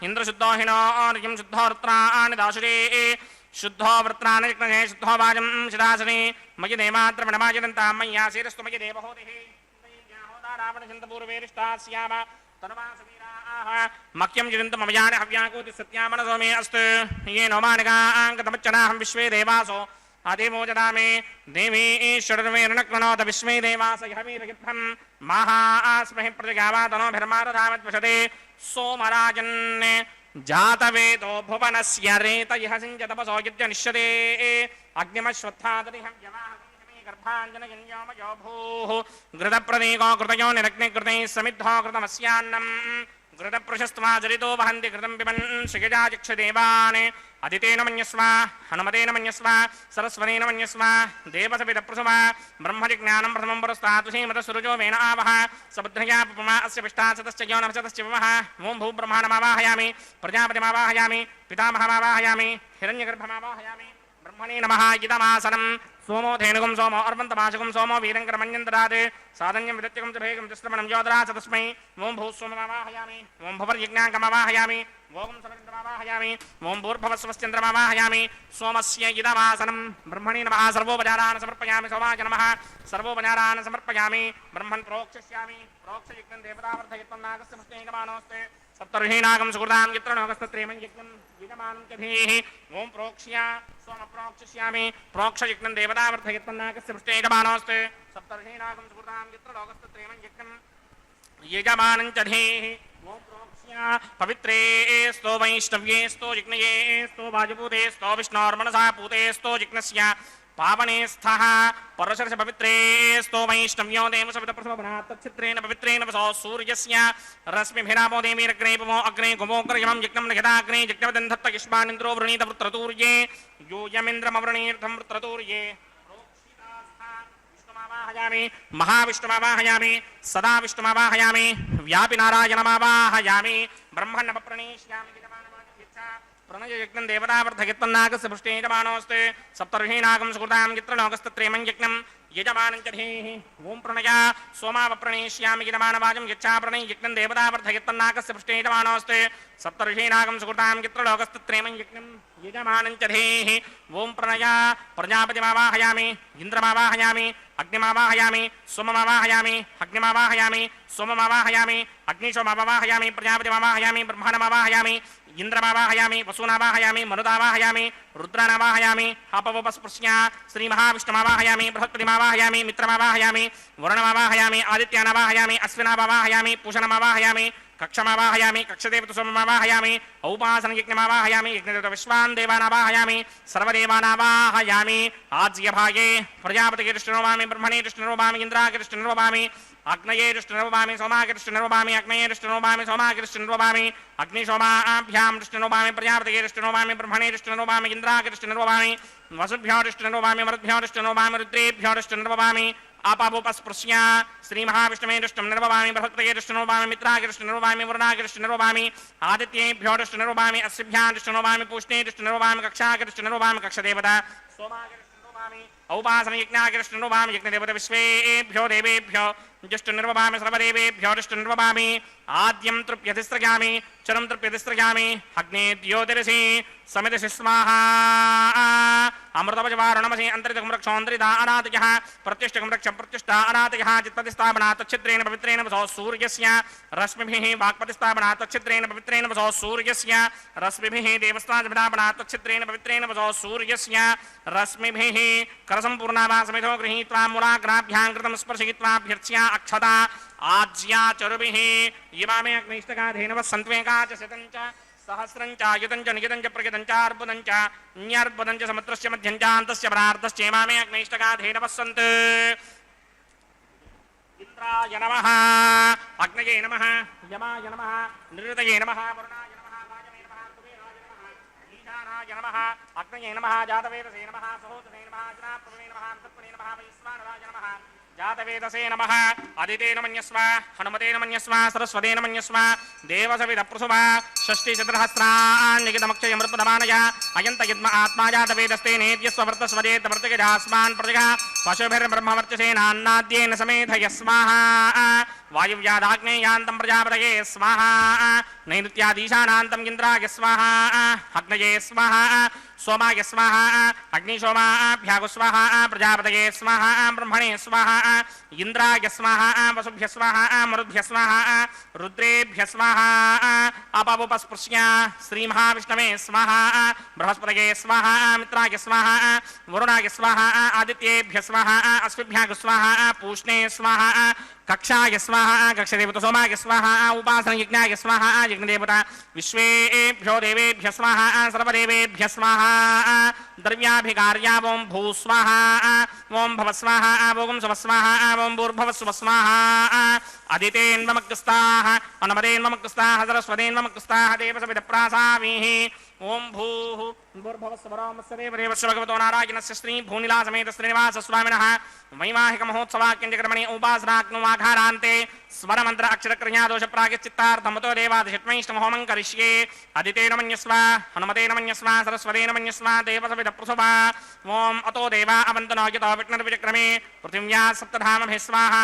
ఇంద్రశుద్ధో హినోరయం శుద్ధో వృత్రాని దాశురే శుద్ధో వృత్రాని జిగ్నజే శుద్ధో వాజం శిదాసనే మయి దేమాత్రమణమాజనంతా మయ్యాశీరస్తు మయి దేవహోతిః రావణచింతపూర్వేరిష్టాస్యామ తనుమాసవీరాః మక్యం జిదంత మమయాని హవ్యాకోతి సత్యామనసో మే అస్తు యే నోమానికాంకతమచ్చనాహం విశ్వే దేవాసో ఆదేవోజదామే దేవీ ఈశ్వరుర్వేరుణక్రణోత విశ్వే దేవాస యహవీరగిత్వం మహాస్మహి ప్రజగావాతనోభిర్మారధామద్వశతే సోమరాజన్ జాతవేదో భువనస్య రేతయః సించతపసో యజ్ఞనిష్యతే అగ్నిమశ్వత్థాదరిహం యమాహ గర్భాంజనజన్యోమయో భూః ఘృతప్రదీకో కృతయో నిరగ్నికృతైః సమిద్ధో కృతమస్యాన్నం ఘృతపృశస్త్వాజరితో వహంతి ఘృతం పిబన్ శ్రియజాచక్షదేవాన్ అదితేన మన్యస్వ హనుమతేన మన్యస్వ సరస్వతేన మన్యస్వ దేవసపితప్రసవ బ్రహ్మజిజ్ఞానం ప్రథమం పురస్తాతుషీమత సురుజో వేణ ఆవహ సబుద్ధ్రయా పుపమా అస్య పిష్టాసతశ్చ యోనభసతశ్చ వివహ ఓం భూబ్రహ్మాణమావాహయామి ప్రజాపతిమావాహయామి పితామహమావాహయామి హిరణ్యగర్భమావాహయామి బ్రహ్మణే నమః ఇదమాసనం సోమో ధేనుగం సోమో అర్వంతమాశకం సోమో వీరంకరమన్యంతరాత్ సాధన్యం విదత్యకం చ భేగం చస్త్రమణం యోధరాచ తస్మై ఓం భూస్వమమావాహయామి ఓం భువర్యజ్ఞాంకమవాహయామి ఓం సరవింద్రమావాహయామి ఓం భూర్భవస్వశ్చంద్రమావాహయామి సోమస్య ఇదమాసనం బ్రహ్మణే నమః సర్వోపచారాన్ సమర్పయామి సోమాయ నమః సర్వోపచారాన్ సమర్పయామి బ్రహ్మన్ ప్రోక్షస్యామి ప్రోక్షయుక్తం దేవతావర్ధయత్వం నాగస్య పుష్ణేకమానోస్తే సప్తర్షీనాగం సుకృతాం చిత్రణోగస్తత్రేమం యజ్ఞం యజమానం చధీః ఓం ప్రోక్ష్య సోమ ప్రోక్షస్యామి ప్రోక్షయుక్తం దేవతావర్ధయత్వం నాగస్య పుష్ణేకమానోస్తే సప్తర్షీనాగం సుకృతాం చిత్రణోగస్తత్రేమం యజ్ఞం యజమానం చధీః ఓం ప్రోక్ష్య పవిత్రే स्तो వైష్ణవ్యే स्तो జిగ్నయే स्तो వాజపూతే स्तो విష్ణోర్మనసా పూతే स्तो జిగ్నస్య పావనే స్థః పరశర్ష పవిత్రే स्तो వైష్ణవ్యో దేవసవితప్రసవనాత్తచ్చిత్రేణ పవిత్రేణ వసో సూర్యస్య రశ్మిభిరామో దేవీరగ్నేపమో అగ్నే గుమోగ్రయమం యజ్ఞం నగదాగ్నే యజ్ఞవదంధత్త యుష్మానింద్రో వృణీత వృత్రతూర్యే యూయమింద్రమవృణీర్థం వృత్రతూర్యే महाविष्णुमावाहयामि सदा विष्णुमावाहयामि व्यापि नारायणमावाहयामि ब्रह्मण्यप्रणीष्यामि प्रणययज्ञं देवतावर्धयत्वन्नागस्य पुष्टे यजमानोऽस्ते सप्तर्षीनागं सुकृतां यत्रलोकस्तत्रेमं यज्ञं यजमानं च धीः ओं प्रणया सोमावप्रणीष्यामि यजमानवाजं यच्छा प्रणययज्ञं देवतावर्धयत्वन्नागस्य पुष्टे यजमानोऽस्ते सप्तर्षीनागं सुकृतां यत्रलोकस्तत्रेमं यज्ञं यजमानं च धीः ओं प्रणया प्रजापतिमावाहयामि इन्द्रमावाहयामि अग्निमावाहयामि सोममावाहयामि अग्निमावाहयामि सोममावाहयामि अग्निशोमावाहयामि प्रजापतिमावाहयामि ब्रह्माणमावाहयामि इंद्रमावाहयामि वसूनावाहयामि मरुदावाहयामि रुद्रानावाहयामि आपवपस्पृश्य श्रीमहाविष्णुमावाहयामि बृहस्पतिमावाहयामि मित्रमावाहयामि वरुणमावाहयामि आदित्यानावाहयामि अश्विनावाहयामि पूषणमावाहयामि कक्षमावाहयामि कक्षदेवतसोममावाहयामि औपासनयज्ञमावाहयामि यज्ञदेवता विश्वान् देवानावाहयामि सर्वदेवानावाहयामि आज्यभागे प्रजापतिकृष्णनोभामि ब्रह्मणे कृष्णनोभामि इन्द्राकृष्णनोभामि अग्नये कृष्णनोभामि सोमाकृष्णनोभामि अग्नये कृष्णनोभामि सोमाकृष्णनोभामि अग्निशोमाभ्यां कृष्णनोभामि प्रजापतिये कृष्णनोभामि ब्रह्मणे कृष्णनोभामि इन्द्राकृष्णनोभामि वसुभ्यो कृष्णनोभामि मरुद्भ्यो कृष्णनोभामि रुद्रेभ्यो कृष्णनोभामि आपावोपस्पृश्य श्रीमहाविष्णवे कृष्णं निर्वभामि बृहस्पतये कृष्णनोभामि मित्राय कृष्णनोभामि वरुणाय कृष्णनोभामि आदित्येभ्यो कृष्णनोभामि अस्यभ्यां कृष्णनोभामि पूष्णे कृष्णनोभामि कक्षाय कृष्णनोभामि कक्षदेवता सोमाय कृष्णनोभामि औपासनयज्ञाय कृष्णनोभामि यज्ञदेवता विश्वेभ्यो देवेभ्यो जुष्टनिर्वभामि सर्वदेवेभ्यो जुष्टनिर्वभामि आद्यं तृप्यतिस्रयामि चरं तृप्यतिस्रयामि अग्ने द्योतिरसि समितिषि स्वाहा అమృతపజవారుణమసి అంతరితకం రక్షోంతరిత అనాతికః ప్రత్యుష్టకం రక్ష ప్రత్యుష్టా అనాతికః చిత్పతిస్థాపనా తచ్చిత్రేణ పవిత్రేణ వసో సూర్యస్య రశ్మిభిః వాక్పతిస్థాపనా తచ్చిత్రేణ పవిత్రేణ వసో సూర్యస్య రశ్మిభిః దేవస్థాపనా తచ్చిత్రేణ పవిత్రేణ వసో సూర్యస్య రశ్మిభిః కరసంపూర్ణావా సమితో గృహీత్వా మూలాగ్రాభ్యాం కృతం స్పర్శయిత్వాభ్యర్చ్య అక్షతా ఆజ్యా చరుభిః ఇమామే అగ్నిష్టకాధేనవ సంత్వేకా చ శతం చ सहस्रं च युतं च नियतं च प्रगितं च अर्बुदं च न्यर्बुदं च समुद्रस्य मध्यं च अन्तस्य परार्धश्चेमामे अग्नेष्टकाधेनवः सन्तु इन्द्राय नमः अग्नये नमः यमाय नमः निरुतये नमः वरुणाय नमः वायवे नमः कुबेराय नमः ईशानाय नमः अग्नये नमः जातवेदसे नमः सहोदसे नमः जनाप्रभवे नमः तत्पणे नमः वैश्वानराय नमः जातवेदसे नमः अदितेन मन्यस्व हनुमतेन मन्यस्व सरस्वतेन मन्यस्व देवसविदप्रसुवा षष्टिचतुर्हस्रान्निगितमक्षयमृतमानय अयन्त यद्म आत्मा जातवेदस्ते नेद्यस्व वर्तस्वदेतवर्तगजास्मान् प्रजगा पशुभिर्ब्रह्मवर्चसेनान्नाद्येन समेधय स्वाहा वायुव्यादाग्नेयान्तं प्रजापतये स्वाहा नैऋत्यादीशानान्तं इन्द्राय स्वाहा अग्नये स्वाहा सोमाय स्वाहा अग्निशोमाभ्यागु स्वाहा प्रजापतये स्वाहा ब्रह्मणे स्वाहा इंद्राय स्वाहा वसुभ्य स्वाहा मरुभ्य स्वाहा रुद्रेभ्य स्वाहा अपवुपस्पृश्य श्रीमहाविष्णवे स्वाहा बृहस्पतये स्वाहा मित्राय स्वाहा वरुणाय स्वाहा आदित्येभ्य स्वाहा अश्विभ्यागु स्वाहा पूष्णे स्वाहा कक्षाय स्वाहा कक्षदेवता सोमाय स्वाहा उपासना यज्ञाय स्वाहा यज्ञदेवता विश्वेभ्यो देवेभ्य स्वाहा सर्वदेवेभ्य स्वाहा द्रव्याभिकार्या ओं भू स्वाहा ओं भव स्वाहा ओं सुव स्वाहा ओं भूर्भुव सुव स्वाहा अदितेन्वमग्रस्ताः अनुमतेन्वमग्रस्ताः सरस्वतेन्वमग्रस्ताः देवसविदप्रासामीः ओं भूः भूर्भुवस्वरोमस्वदेवदेवस्य भगवतो नारायणस्य श्री भूनिलासमेत श्रीनिवासस्वामिनः वैवाहिकमहोत्सवाक्यञ्जकर्मणि उपासनाग्नुमाघारान्ते स्वरमन्त्र अक्षरक्रियादोष प्रागश्चित्तार्थमतो देवादिषट्मैष्टमहोमं करिष्ये अदितेन मन्यस्व हनुमतेन मन्यस्व सरस्वतेन मन्यस्व देवसविदप्रसुवा ओं अतो देवा अवन्तनो यतो विष्णुर्विचक्रमे पृथिव्या सप्तधामभिः स्वाहा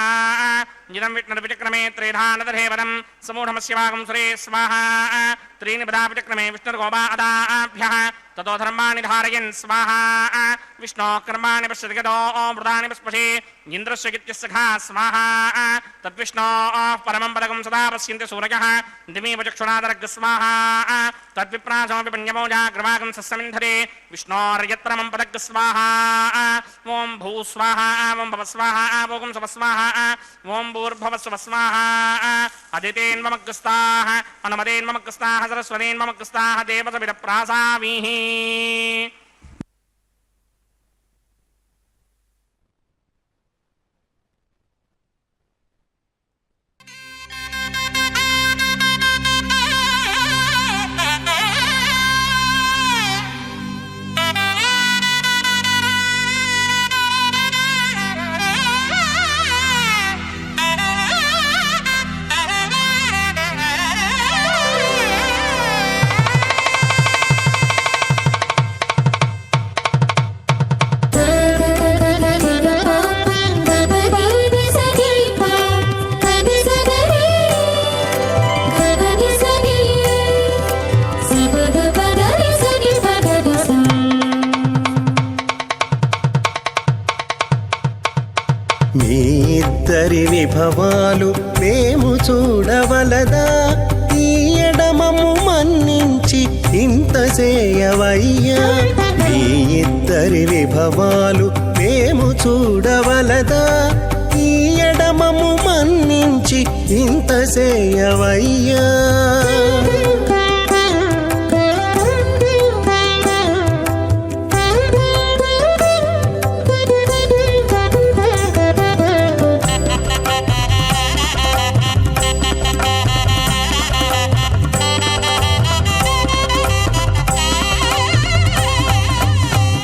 इदं विष्णुर्विचक्रमे त्रिधानदधेवनं समूढमस्य वागं सुरे स्वाहा त्रीणि पदाविचक्रमे विष्णुर्गोपा अदाभ्यः ततो धर्माणि धारयन् स्वाहा विष्णो कर्माणि पश्यति गतो मृदानि पस्पशे इन्द्रस्य गित्यस्सखा स्वाहा तद्विष्णो परमं पदकं सदा पश्यन्ति सूरयः दिवीव चक्षुणादरग् स्वाहा तद्विप्रासमपि पञ्चमोजाग्रवागं सस्समिन्धरे विष्णोर्यत्परमं पदग् स्वाहा ओं भू स्वाहा ओं भव स्वाहा ओं सुव स्वाहा ओं भूर्भुवस्सुव स्वाहा अदितेन्वमग्रस्ताः अनुमतेन्वमग्रस्ताः सरस्वतेन्वमग्रस्ताः देवसविदप्रासामीः ఇద్దరి విభవాలు మేము చూడవలదా ఈ ఎడమము మన్నించి ఇంత చేయవయ్యా ఈ ఇద్దరి విభవాలు మేము చూడవలదా ఈ ఎడమము మన్నించి ఇంత చేయవయ్యా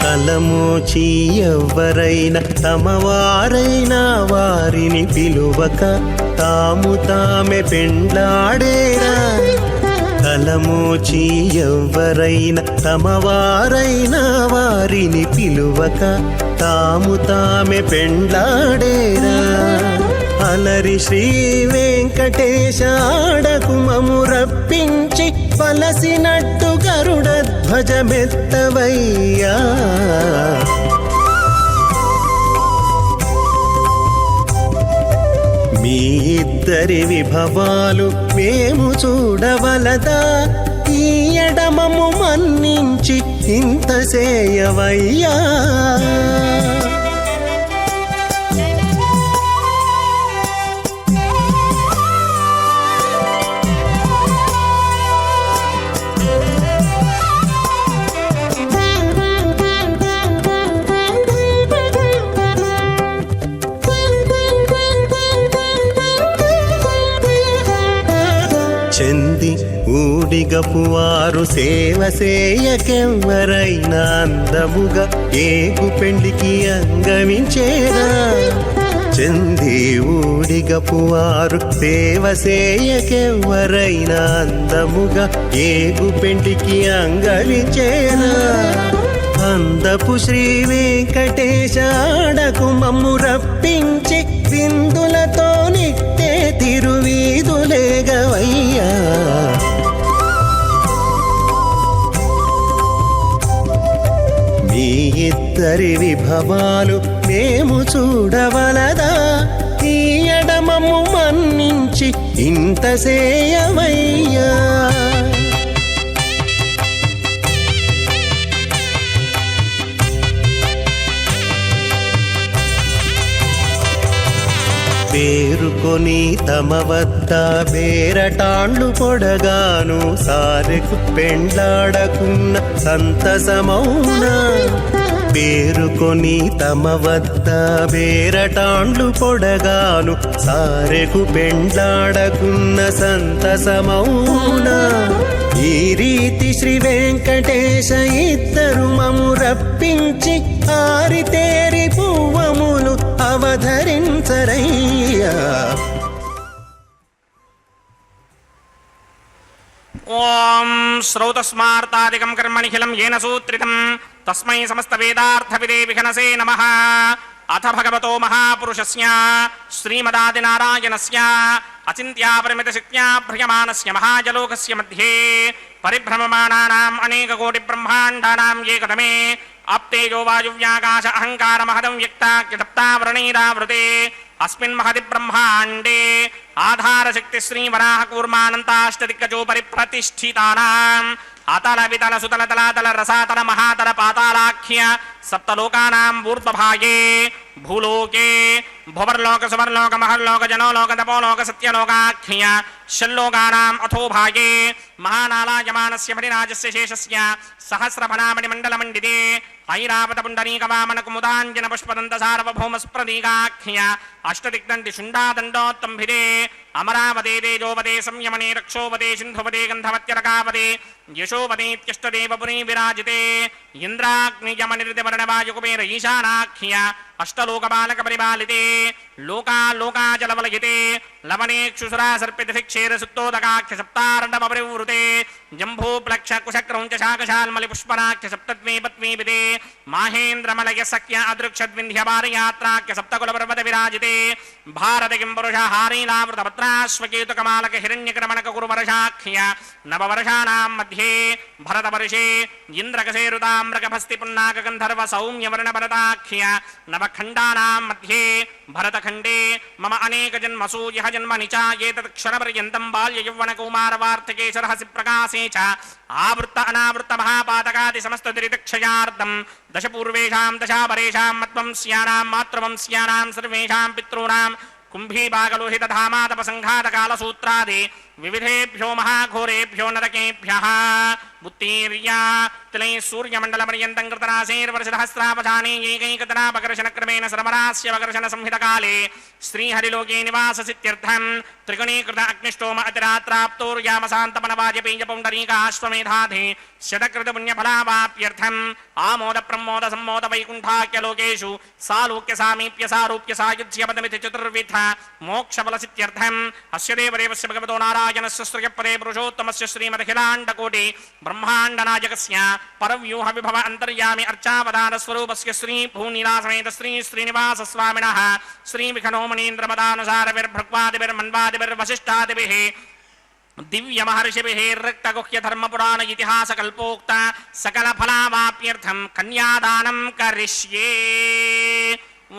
తలమోచి ఎవ్వరైనా తమవారైనా వారిని పిలువక తాము తామే పెండ్లాడేరా తలమోచి ఎవ్వరైనా తమవారైనా వారిని పిలువక తాము తామే పెండ్లాడేరా అలరి శ్రీ వెంకటేశ ఆడకు మము రప్పించి పలసినట్టు గరుడ ధ్వజమెత్తవయ్యా ఇద్దరి విభవాలు మేము చూడవలదా ఈ ఎడమము మన్నించి ఇంత సేయవయ్యా చెంది ఊడిగపు వారు సేవ సేయకెవ్వరైనా అందముగా ఏగు పెండికి అంగమించేరా చెంది ఊడిగపు వారు సేవ సేయకెవ్వరైనా అందముగా ఏగు పెండికి అంగమించేరా అందపు శ్రీ వెంకటేశ ఆడకు మమ్ము రప్పించి విందులతో నిట్టే తిరువీధులేగవయ్యా మీ ఇద్దరి విభవాలు మేము చూడవలదా ఈ ఎడమము మన్నించి ఇంత సేయవయ్యా పేరుకొని తమ వద్ద బేరటాండ్లు పొడగాను సారెకు పెండ్లాడకున్న సంతసమౌనా పేరుకొని తమ వద్ద బేరటాండ్లు పొడగాను సారెకు పెండ్లాడకున్న సంతసమౌనా ఈ రీతి శ్రీ వెంకటేశ ఇద్దరు మము రప్పించి ఆరితేరి పువ్వములు అవధరించరయ్యా ఓం శ్రౌతస్మార్తాదికం కర్మణిఖిలం ఏన సూత్రితం తస్మై సమస్త వేదార్థవిదే విఘనసే నమః అథ భగవతో మహాపురుషస్య శ్రీమదాదినారాయణస్య అచింత్యాపరిమితశక్త్యా భ్రియమానస్య మహాజలోకస్య మధ్యే పరిభ్రమమాణానాం అనేకకోటిబ్రహ్మాండానాం ఏకదమే ఆప్తేజో వాయువ్యాకాశ అహంకార మహదం వ్యక్తాఖ్యతప్తావరణైరావృతే అస్మిన్ మహది బ్రహ్మాండే ఆధారశక్తి శ్రీవరాహకూర్మానంతాష్టదిగ్గజో పరిప్రతిష్ఠితానాం అతల వితల సుతల తలాతల రసాతల మహాతల పాతాళాఖ్య సప్తలోకానాం ఊర్ధ్వభాగే భూలోకే భువర్లోక సువర్లోక మహర్లోక జనోలోక తపోలోక సత్యలోకాఖ్య షల్లోకానాం అథోభాగే మహానాలాయమానస్య మణిరాజస్య శేషస్య సహస్రఫలామణి మండలమండితే ఐరావత పుండరీకవామన కుముదాంజన పుష్పదంత సార్వభౌమస్ప్రదీకాఖ్య అష్టదిగ్దండి శుండాదండోత్తంభిదే అమరావదే తేజోపదే సంయమనే రక్షోపదే సింధుపదే గంధవత్యరకాపదే యశోపదేత్యష్టదేవపురీ విరాజితే ఇంద్రాగ్నియమనిర్దివర్ణవాయుకుబేర ఈశానాఖ్య అష్టలోకపాలక పరిపాలితే లోకాలోకాచలవలయితే లవనేక్షుసురా సర్పితక్షేర సుత్తోదకాఖ్య సప్తారండమపరివృతే జంభూప్లక్ష కుశక్రౌంచ శాకశాల్మలి పుష్పరాఖ్య సప్తద్వీపద్వీపితే మాహేంద్రమలయ సఖ్య అదృక్షద్వింధ్యపారయాత్రాఖ్య సప్తకులపర్వత విరాజితే భారతకిం పురుష హారీలావృతపత్రాశ్వకేతుకమాలక హిరణ్యక్రమణక కురువర్షాఖ్య నవవర్షాణాం మధ్యే భరతవర్షే ఇంద్రకసేరుతామ్రకభస్తి పున్నాక గంధర్వ సౌమ్యవర్ణ భరతాఖ్య నవఖండానాం మధ్యే భరతఖండే మమ అనేక జన్మసూ యః జన్మని చ ఏతత్క్షరపర్యంతం బాల్య యౌవన కౌమార వార్ధకే సరహసి ప్రకాశే చ ఆవృత్త అనావృత్త మహాపాతకాది సమస్త దురితక్షయార్థం దశ పూర్వేషాం దశాపరేషాం మత్వంస్యానాం మాతృవంస్యానాం సర్వేషాం పితॄణాం కుంభీపాగలోహితధామాతపసంఘాతకాలసూత్రాది వివిధేభ్యో మహాఘోరేభ్యో నరకేభ్యః ఉత్తీర్య తిలై సూర్యమండలపర్యంతం కృతరాశేర్వర్షసహస్రావధానే ఏకైకతనాపకర్షణక్రమేణ సర్వరాస్యవకర్షణ సంహితకాలే శ్రీహరిలోకే నివాససిత్యర్థం త్రిగుణీకృత అగ్నిష్టోమ అతిరాత్రాప్తోర్యామశాంతపనవాజపేయపౌండరీకాశ్వమేధాధి శతకృత పుణ్యఫలావాప్యర్థం ఆమోద ప్రమోద సమ్మోద వైకుంఠాఖ్యలోకేషు సాలోక్య సామీప్య సారూప్య సాయుధ్యపదమితి చతుర్విధ మోక్షఫలసిత్యర్థం అస్య దేవదేవస్య భగవతో నారాయణస్య శ్రియపదే పురుషోత్తమస్య శ్రీమదఖిలాండకోటి బ్రహ్మాండనాయకస్య పరవ్యూహ విభవ అంతర్యామి అర్చావతార స్వరూపస్య శ్రీ భూనీలాసమేత శ్రీ శ్రీనివాస స్వామినః శ్రీ విఘ్నోమనీంద్రమదానుసారవిర్భృక్వాదిభిర్వశిష్టాదిభిః దివ్య మహర్షిభిః రక్తగుహ్య ధర్మపురాణ ఇతిహాస కల్పోక్త సకల ఫలావాప్యర్థం కన్యాదానం కరిష్యే.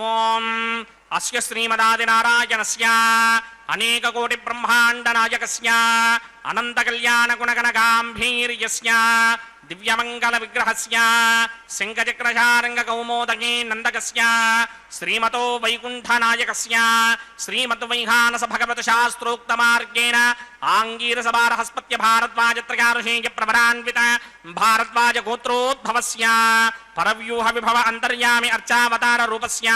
ఓం అస్య శ్రీమదాదినారాయణస్య అనేక కోటి బ్రహ్మాండ నాయకస్య అనంత కళ్యాణ గుణగణ గాంభీర్యస్య దివ్యమంగళ విగ్రహస్య శంఖచక్రశారంగ కౌమోదగే నందకస్య శ్రీమతో వైకుంఠనాయకస్య శ్రీమద్వైహానస భగవత శాస్త్రోక్త మార్గేణ ఆంగీరసభారహస్పత్య భారద్వాజత్రయారుషేయ ప్రవరాన్విత భారద్వాజ గోత్రోద్భవస్య పరవ్యూహ విభవ అంతర్యామి అర్చావతార రూపస్య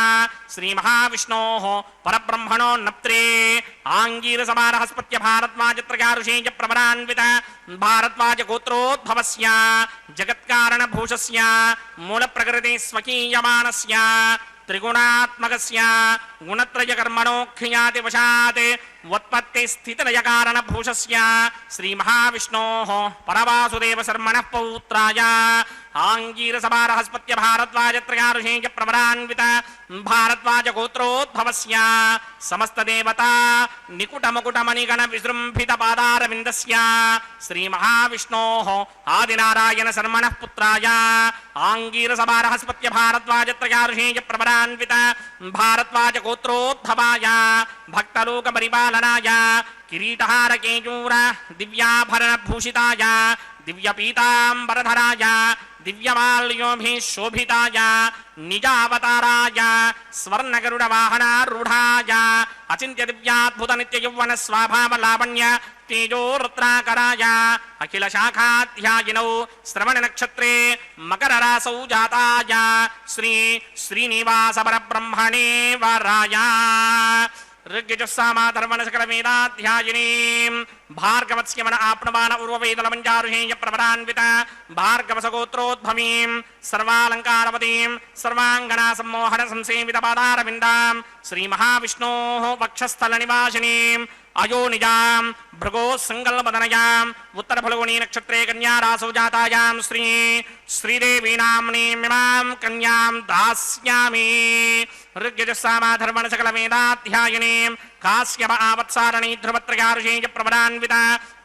శ్రీ మహావిష్ణోః పరబ్రహ్మణో నప్త్రే ఆంగీరసభారహస్పత్య భారద్వాజత్రయారుషేయ ప్రవరాన్విత భారద్వాజ గోత్రోద్భవస్య జగత్కారణ భూషస్య మూల ప్రకృతి స్వకీయమానస్య త్రిగుణాత్మకస్య గుణత్రయ కర్మణోఖ్యాతి వశాత్ ఉత్పత్తి స్థితిలయ కారణ భూషస్య శ్రీ మహావిష్ణోః పరవాసుదేవ శర్మణః పౌత్రాయ ఆంగీరసభారహస్పత్య భారద్వాజత్రయారుషేయ ప్రవరాన్విత భారద్వాజ గోత్రోద్భవస్య సమస్త దేవతా నికుట ముకుటమణిగణ విజృంభిత పాదారవిందస్య శ్రీ మహావిష్ణోః ఆదినారాయణ శర్మణః పుత్రాయ ఆంగీరసభారహస్పత్య భారద్వాజత్రయారుషేయ ప్రవరాన్విత భారద్వాజ గోత్రోద్భవాయ భక్తలోక పరిపాలనాయ కిరీటహార కేయూర దివ్యాభరణ భూషితాయ దివ్యపీతాంబరధరాయ దివ్యమాల్యోభిశోభితాయ నిజావతారాయ స్వర్ణగరుడ వాహనారూఢాయ అచింత్య దివ్యాద్భుత నిత్య యౌవన స్వభావ లావణ్య తేజోరుద్రాకరాయ అఖిల శాఖాధ్యాయినౌ శ్రవణ నక్షత్రే మకర రాసౌ జాతాయ శ్రీ శ్రీనివాస పరబ్రహ్మణే వరాయ ఋగ్యజస్సామాధర్మణ సకల వేదాధ్యాయినీం భార్గవస్యమన ఆప్నవాన ఉర్వవేదలమంజారుహేయ ప్రవరాన్విత భార్గవసగోత్రోద్భవీం సర్వాలంకారవతీం సర్వాంగనా సమ్మోహన సంసేవిత పాదారవిందాం శ్రీ మహావిష్ణోః వక్షస్థల నివాసినీం అయోనిజాం భృగో సంగల్మదనయాం ఉత్తర ఫల్గుణీ నక్షత్రే కన్యా రాసౌ జాతాయాం శ్రీ శ్రీదేవీ నామ్నీమిమాం కన్యాం దాస్యామి ఋగ్యజస్సామాధర్మణ సకల వేదాధ్యాయినీం కాశ్యప ఆవత్సారణీ ధ్రువత్రయారుషేయ ప్రవరాన్విత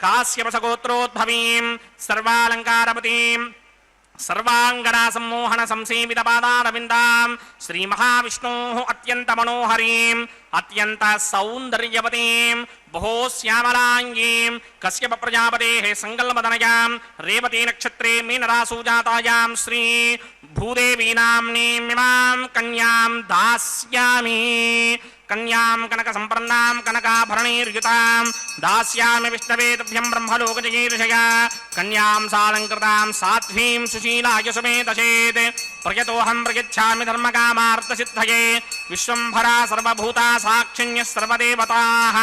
కాశ్యపసగోత్రోద్భవీం సర్వాలంకారవతీం సర్వాంగనా సమ్మోహన సంసేవిత పాదారవిందాం శ్రీ మహావిష్ణోః అత్యంత మనోహరీం అత్యంత సౌందర్యవతీం బహో శ్యామలాంగీం కశ్యప ప్రజాపతేః సంగల్మదనయాం రేవతీ నక్షత్రే మీనరాసౌ జాతాయాం శ్రీ భూదేవీ నామ్నీమిమాం కన్యాం దాస్యామి కన్యాం కనక సంపన్నాం కనకాభరణైర్యుతాం దాస్యామి విష్ణవే తుభ్యం బ్రహ్మలోకజగీర్షయా కన్యాం సాలంకృతాం సాధ్వీం సుశీలాయ సుమేధసేత్ ప్రయతోహం ప్రయచ్ఛామి ధర్మకామార్థసిద్ధయే విశ్వంభరా సర్వభూతా సాక్షిణ్యः సర్వదేవతాః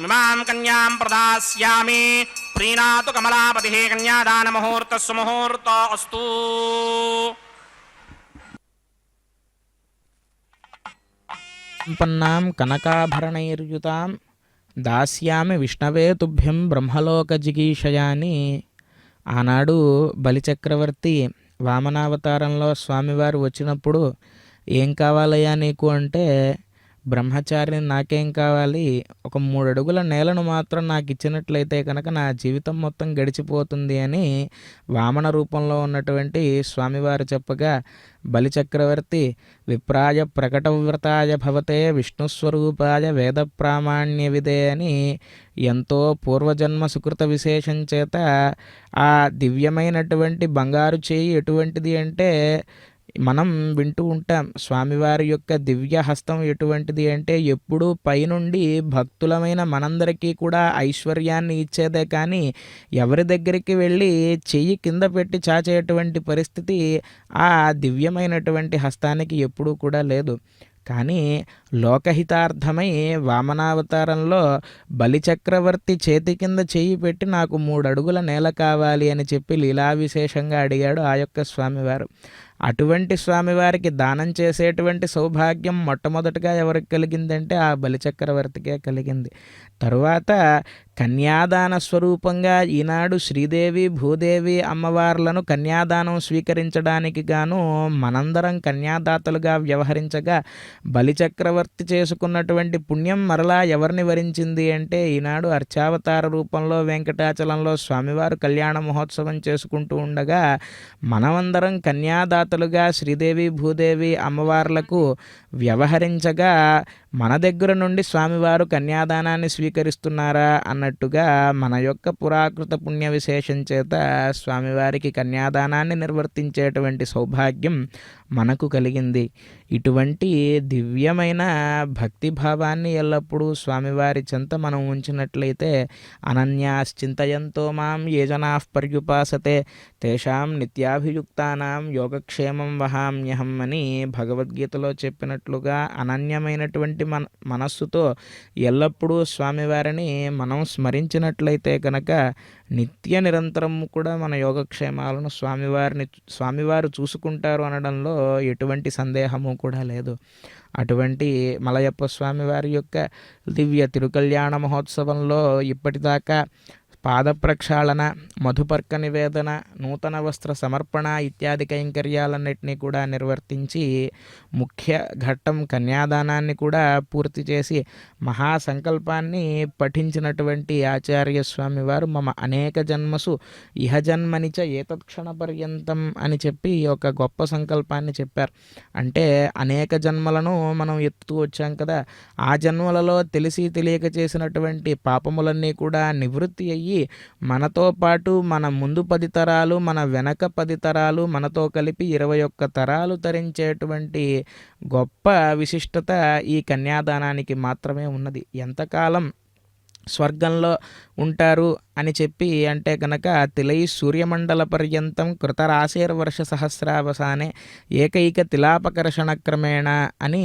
మిమాం కన్యాం ప్రదాస్యామి ప్రీణాతు కమలాపతిః కన్యాదానముహూర్తः సుముహూర్తో అస్తు. సంపన్నాం కనకాభరణైర్యుతాం దాస్యామి విష్ణవే తుభ్యం బ్రహ్మలోకజిగీషయాని. ఆనాడు బలిచక్రవర్తి వామనావతారంలో స్వామివారు వచ్చినప్పుడు ఏం కావాలయ్యా నీకు అంటే, బ్రహ్మచారిని నాకేం కావాలి, ఒక 3 అడుగుల నేలను మాత్రం నాకు ఇచ్చినట్లయితే కనుక నా జీవితం మొత్తం గడిచిపోతుంది అని వామన రూపంలో ఉన్నటువంటి స్వామివారు చెప్పగా, బలిచక్రవర్తి విప్రాయ ప్రకటవ్రతాయ భవతే విష్ణుస్వరూపాయ వేద ప్రామాణ్య విదే అని ఎంతో పూర్వజన్మ సుకృత విశేషం చేత ఆ దివ్యమైనటువంటి బంగారు చేయి ఎటువంటిది అంటే, మనం వింటూ ఉంటాం స్వామివారి యొక్క దివ్య హస్తం ఎటువంటిది అంటే, ఎప్పుడూ పైనుండి భక్తులమైన మనందరికీ కూడా ఐశ్వర్యాన్ని ఇచ్చేదే కానీ ఎవరి దగ్గరికి వెళ్ళి చెయ్యి కింద పెట్టి చాచేటువంటి పరిస్థితి ఆ దివ్యమైనటువంటి హస్తానికి ఎప్పుడూ కూడా లేదు. కానీ లోకహితార్థమై వామనావతారంలో బలిచక్రవర్తి చేతి కింద చెయ్యి పెట్టి నాకు 3 అడుగుల నేల కావాలి అని చెప్పి లీలా విశేషంగా అడిగాడు ఆ యొక్క స్వామివారు. అటువంటి స్వామివారికి దానం చేసేటువంటి సౌభాగ్యం మొట్టమొదటిగా ఎవరికి కలిగిందంటే ఆ బలిచక్రవర్తికే కలిగింది. తరువాత కన్యాదాన స్వరూపంగా ఈనాడు శ్రీదేవి భూదేవి అమ్మవార్లను కన్యాదానం స్వీకరించడానికి గాను మనందరం కన్యాదాతలుగా వ్యవహరించగా బలిచక్రవర్తి చేసుకున్నటువంటి పుణ్యం మరలా ఎవరిని వరించింది అంటే ఈనాడు అర్చావతార రూపంలో వెంకటాచలంలో స్వామివారు కళ్యాణ మహోత్సవం చేసుకుంటూ ఉండగా మనమందరం కన్యాదాతలుగా శ్రీదేవి భూదేవి అమ్మవార్లకు వ్యవహరించగా మన దగ్గర నుండి స్వామివారు కన్యాదానాన్ని స్వీకరిస్తున్నారా అన్నట్టుగా మన యొక్క పురాకృత పుణ్య విశేషం చేత స్వామివారికి కన్యాదానాన్ని నిర్వర్తించేటువంటి సౌభాగ్యం మనకు కలిగింది. ఇటువంటి దివ్యమైన భక్తిభావాన్ని ఎల్లప్పుడూ స్వామివారి చెంత మనం ఉంచినట్లయితే అనన్యాశ్చింతయంతో మాం ఏ జనాః పర్యుపాసతే తేషాం నిత్యాభియుక్తానాం యోగక్షేమం వహామ్యహం అని భగవద్గీతలో చెప్పినట్లుగా అనన్యమైనటువంటి మనస్సుతో ఎల్లప్పుడూ స్వామివారిని మనం స్మరించినట్లయితే కనుక నిత్య నిరంతరం కూడా మన యోగక్షేమాలను స్వామివారు చూసుకుంటారు అనడంలో ఎటువంటి సందేహము కూడా లేదు. అటువంటి మలయప్ప స్వామివారి యొక్క దివ్య తిరుకల్యాణ మహోత్సవంలో ఇప్పటిదాకా పాద ప్రక్షాళన, మధుపర్క నివేదన, నూతన వస్త్ర సమర్పణ ఇత్యాది కైంకర్యాలన్నింటినీ కూడా నిర్వర్తించి ముఖ్య ఘట్టం కన్యాదానాన్ని కూడా పూర్తి చేసి మహాసంకల్పాన్ని పఠించినటువంటి ఆచార్య స్వామి వారు మమ అనేక జన్మసు ఇహ జన్మనిచ ఏతత్క్షణ పర్యంతం అని చెప్పి ఒక గొప్ప సంకల్పాన్ని చెప్పారు. అంటే అనేక జన్మలను మనం ఎత్తుతూ వచ్చాం కదా, ఆ జన్మలలో తెలిసి తెలియక చేసినటువంటి పాపములన్నీ కూడా నివృత్తి అయ్యి మనతో పాటు మన ముందు 10 తరాలు, మన వెనక 10 తరాలు, మనతో కలిపి 21 తరాలు తరించేటువంటి గొప్ప విశిష్టత ఈ కన్యాదానానికి మాత్రమే ఉన్నది. ఎంతకాలం స్వర్గంలో ఉంటారు అని చెప్పి అంటే కనుక తిలై సూర్యమండల పర్యంతం కృతరాశేర్వర్ష సహస్రావసానే ఏకైక తిలాపకర్షణ క్రమేణ అని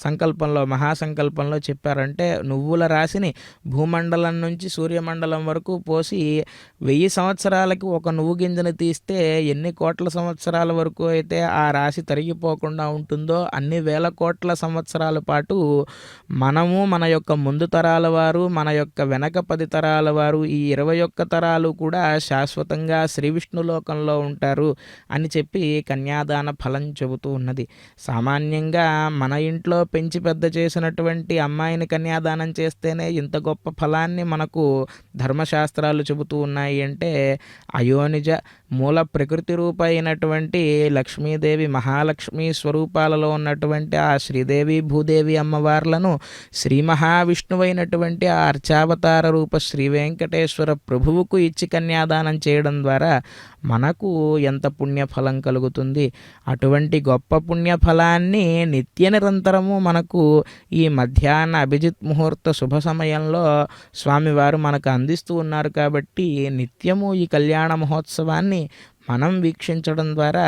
సంకల్పంలో మహాసంకల్పంలో చెప్పారంటే నువ్వుల రాశిని భూమండలం నుంచి సూర్యమండలం వరకు పోసి 1000 సంవత్సరాలకి ఒక నువ్వు గింజను తీస్తే ఎన్ని కోట్ల సంవత్సరాల వరకు అయితే ఆ రాశి తరిగిపోకుండా ఉంటుందో అన్ని వేల కోట్ల సంవత్సరాల పాటు మనము, మన యొక్క ముందు తరాల వారు, మన యొక్క వెనక 10 తరాల వారు, ఈ 21 తరాలు కూడా శాశ్వతంగా శ్రీ విష్ణులోకంలో ఉంటారు అని చెప్పి కన్యాదాన ఫలం చెబుతూ ఉన్నది. సామాన్యంగా మన ఇంట్లో పెంచి పెద్ద చేసినటువంటి అమ్మాయిని కన్యాదానం చేస్తేనే ఇంత గొప్ప ఫలాన్ని మనకు ధర్మశాస్త్రాలు చెబుతూ ఉన్నాయి అంటే అయోనిజ మూల ప్రకృతి రూప అయినటువంటి లక్ష్మీదేవి మహాలక్ష్మి స్వరూపాలలో ఉన్నటువంటి ఆ శ్రీదేవి భూదేవి అమ్మవార్లను శ్రీ మహావిష్ణువైనటువంటి ఆ అర్చావతార రూప శ్రీ వెంకటేశ్వర ప్రభువుకు ఇచ్చి కన్యాదానం చేయడం ద్వారా మనకు ఎంత పుణ్యఫలం కలుగుతుంది. అటువంటి గొప్ప పుణ్యఫలాన్ని నిత్య నిరంతరము మనకు ఈ మధ్యాహ్న అభిజిత్ ముహూర్త శుభ సమయంలో స్వామివారు మనకు అందిస్తూ ఉన్నారు. కాబట్టి నిత్యము ఈ కళ్యాణ మహోత్సవాన్ని మనం వీక్షించడం ద్వారా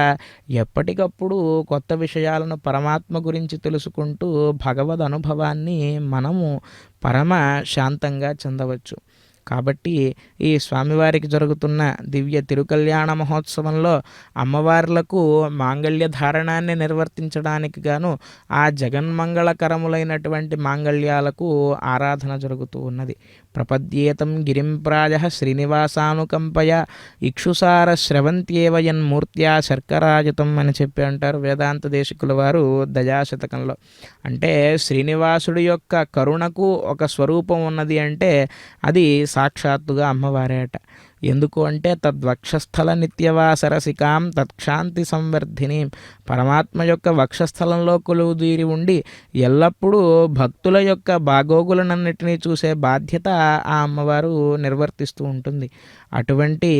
ఎప్పటికప్పుడు కొత్త విషయాలను పరమాత్మ గురించి తెలుసుకుంటూ భగవద్ అనుభవాన్ని మనము పరమ శాంతంగా చెందవచ్చు. కాబట్టి ఈ స్వామివారికి జరుగుతున్న దివ్య తిరుకల్యాణ మహోత్సవంలో అమ్మవార్లకు మాంగళ్య ధారణాన్ని నిర్వర్తించడానికి గాను ఆ జగన్మంగళకరములైనటువంటి మాంగళ్యాలకు ఆరాధన జరుగుతూ ఉన్నది. ప్రపద్యేతం గిరింప్రాయ శ్రీనివాసానుకంపయ ఇక్షుసార స్రవంత్యేవ యన్మూర్త్యా శర్కరాయుతం అని చెప్పి అంటారు వేదాంత దేశికుల వారు దయాశతకంలో. అంటే శ్రీనివాసుడి యొక్క కరుణకు ఒక స్వరూపం ఉన్నది అంటే అది సాక్షాత్తుగా అమ్మవారేట. ఎందుకు అంటే తద్వక్షస్థల నిత్యవాసరసికాం తత్క్షాంతి సంవర్ధిని, పరమాత్మ యొక్క వక్షస్థలంలో కొలువుదీరి ఉండి ఎల్లప్పుడూ భక్తుల యొక్క బాగోగులనన్నిటినీ చూసే బాధ్యత ఆ అమ్మవారు నిర్వర్తిస్తూ ఉంటుంది. అటువంటి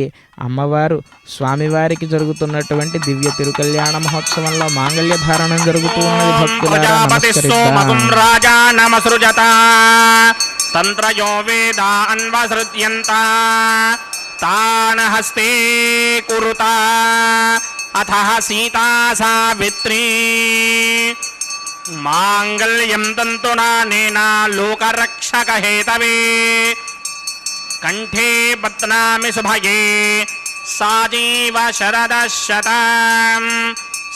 అమ్మవారు స్వామివారికి జరుగుతున్నటువంటి దివ్య తిరుకల్యాణ మహోత్సవంలో మాంగళ్య ధారణం జరుగుతూ ఉన్నది. భక్తులారా తంత్రయో వేదా అన్వసృజ్యంత తాన హస్తే కురుత అథ సీతా సావిత్రీ మాంగళ్యం తంతునానేన లోకరక్షక హేతవే కంఠే బధ్నామి శుభగే సాజీవ శరదశతం.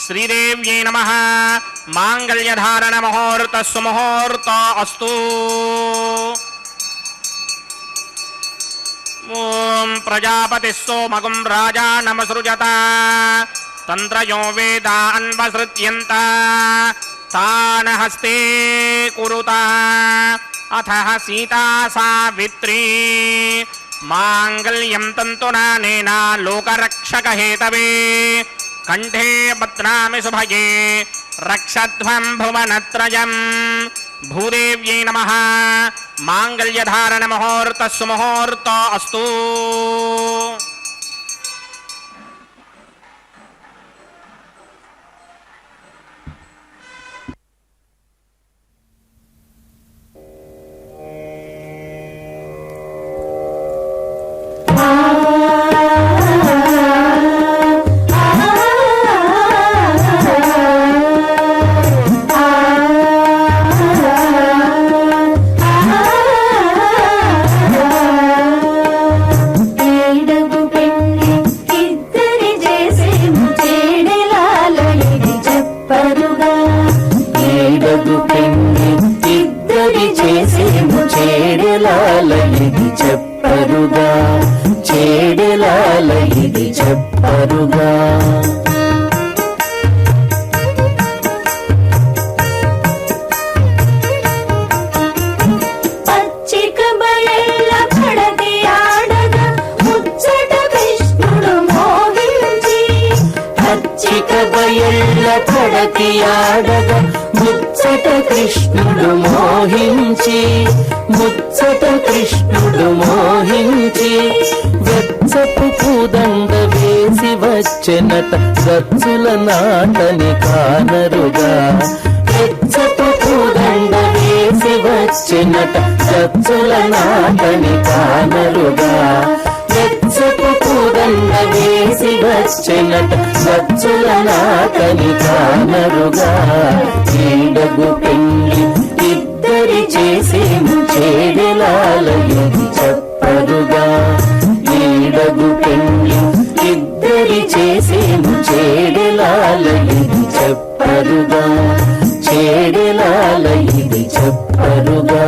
శ్రీదేవ్యై నమః. మాంగళ్యధారణ ముహూర్త సుముహూర్త అస్తు. ఓం ప్రజాపతి సోమగుం రాజానమసృజత తంత్రయో వేదాన్వసృత్యంత తాన హస్తే కురుత అథ సీతా సావిత్రీ మాంగళ్యం తంతునానేన లోకరక్షకహేతవే కంఠే బధ్నామి శుభగే రక్షధ్వం భువనత్రయం భూదేవ్యై నమః మాంగళ్యధారణ ముహూర్త సుముహూర్త అస్తు ఆడగా ముచ్చట కృష్ణుడు మోహించి ముచ్చట కృష్ణుడు మోహించి వెచ్చపు పూదండ వేసి వచ్చెనట గచ్చుల నాటని కానరుగా వెచ్చపు పూదండ వేసి వచ్చెనట గచ్చుల నాటని కానరుగా వెచ్చపు పూదండ వేసి వచ్చెనట గచ్చుల నాటని కానరుగా ఈడగు పెళ్లి ఇద్దరి చేసేము చేడెలాలయది చెప్పరుగా ఈడగు పెళ్లి ఇద్దరి చేసేము చేడెలాలయది చెప్పరుగా చేడెలాలయది చెప్పరుగా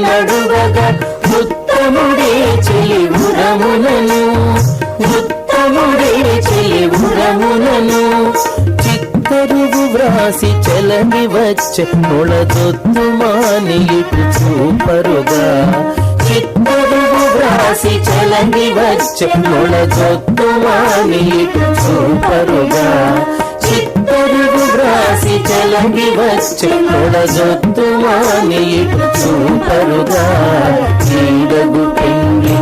నడువగా ఉత్తముడే చెలివురమునను ఉత్తముడే చెలివురమునను చిత్తరువు వ్రాసి చెలని వచ్చే నొళదొత్తు మాని ఇటు చూపరుగా చిత్తరువు వ్రాసి చెలని వచ్చే నొళదొత్తు మాని ఇటు చూపరుగా చిత్తరువు వ్రాసి చెలని వచ్చే నొళదొత్తు మాని ఇటు చూపరుగా ఈడగు పెళ్లి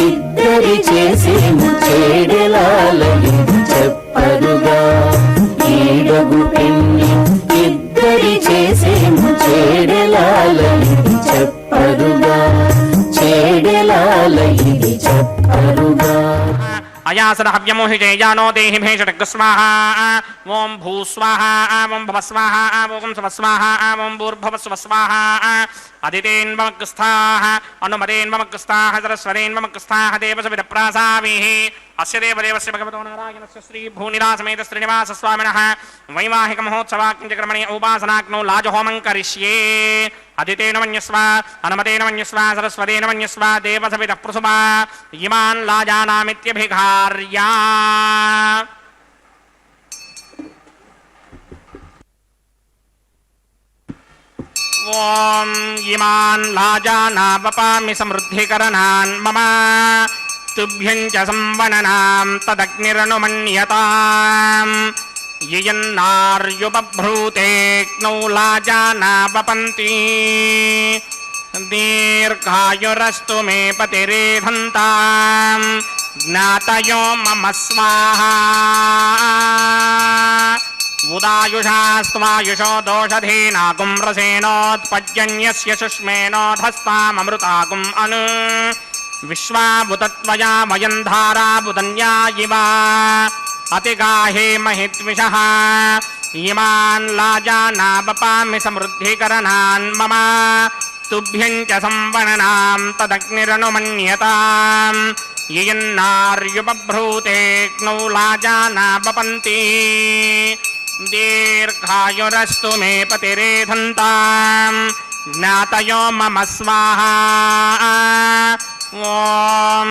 ఇద్దరి చేసేము చేడెలాలయది చెప్పరుగా ఈడగు పెళ్లి ఇద్దరి చేసేము చేడెలాలయది చెప్పరుగా చేడెలాలయది చెప్పరుగా అయాసన హవ్యమోహి జయానో దేహి భేషటగ్ స్వాహా ఓం భూస్వాహా ఓం భవస్వాహా ఓం స్వస్వాహా ఓం భూర్భవస్వ స్వాహా అదితేన్వమగ్స్థాః అనుమదేన్వమగ్స్థాః సరస్వరేన్వమగ్స్థాః దేవసవిదప్రాసావిః అస్య దేవదేవస్య భగవతో నారాయణస్య శ్రీ భూనిరాసమేత శ్రీనివాస స్వామినః వైవాహిక మహోత్సవాక్యం చక్రమణి ఉపాసనాగ్నౌ లాజహోమం కరిష్యే అదితేన మన్యస్వ అనుమతేన మన్యస్వ సరస్వతేన మన్యస్వ దేవసవిదః ప్రసుభా ఇమాన్ లాజానామిత్యభిఘార్యా ఓం ఇమాన్ లాజానావపామి సమృద్ధికరణాన్ మమ తుభ్యం చ సంవననాం తదగ్నిరనుమన్యతాం యయన్నార్యుపభ్రూతేక్నౌ లాజానావపంతి దీర్ఘాయురస్తు మే పతిరేధంతాం జ్ఞాతయో మమ స్వాహా ఉదాయుషాస్త్వాయుషో దోషధీనాగుం రసేనోత్పద్యన్యస్య సుష్మేనోధస్తామమృతాగుం అను విశ్వాభుతత్వయా వయం ధారాభుతన్యా ఇవ అతిగాహే మహిద్విషః ఇమాన్ లాజానావపామి సమృద్ధికరణాన్ మమ తుభ్యం చ సంవననాం తదగ్నిరనుమన్యతాం యయన్నార్యుపభ్రూతేక్నౌ లాజానాపపంతి దీర్ఘాయురస్తు మే పతిరేధంతాం జ్ఞాతయో మమ స్వాహా ఓం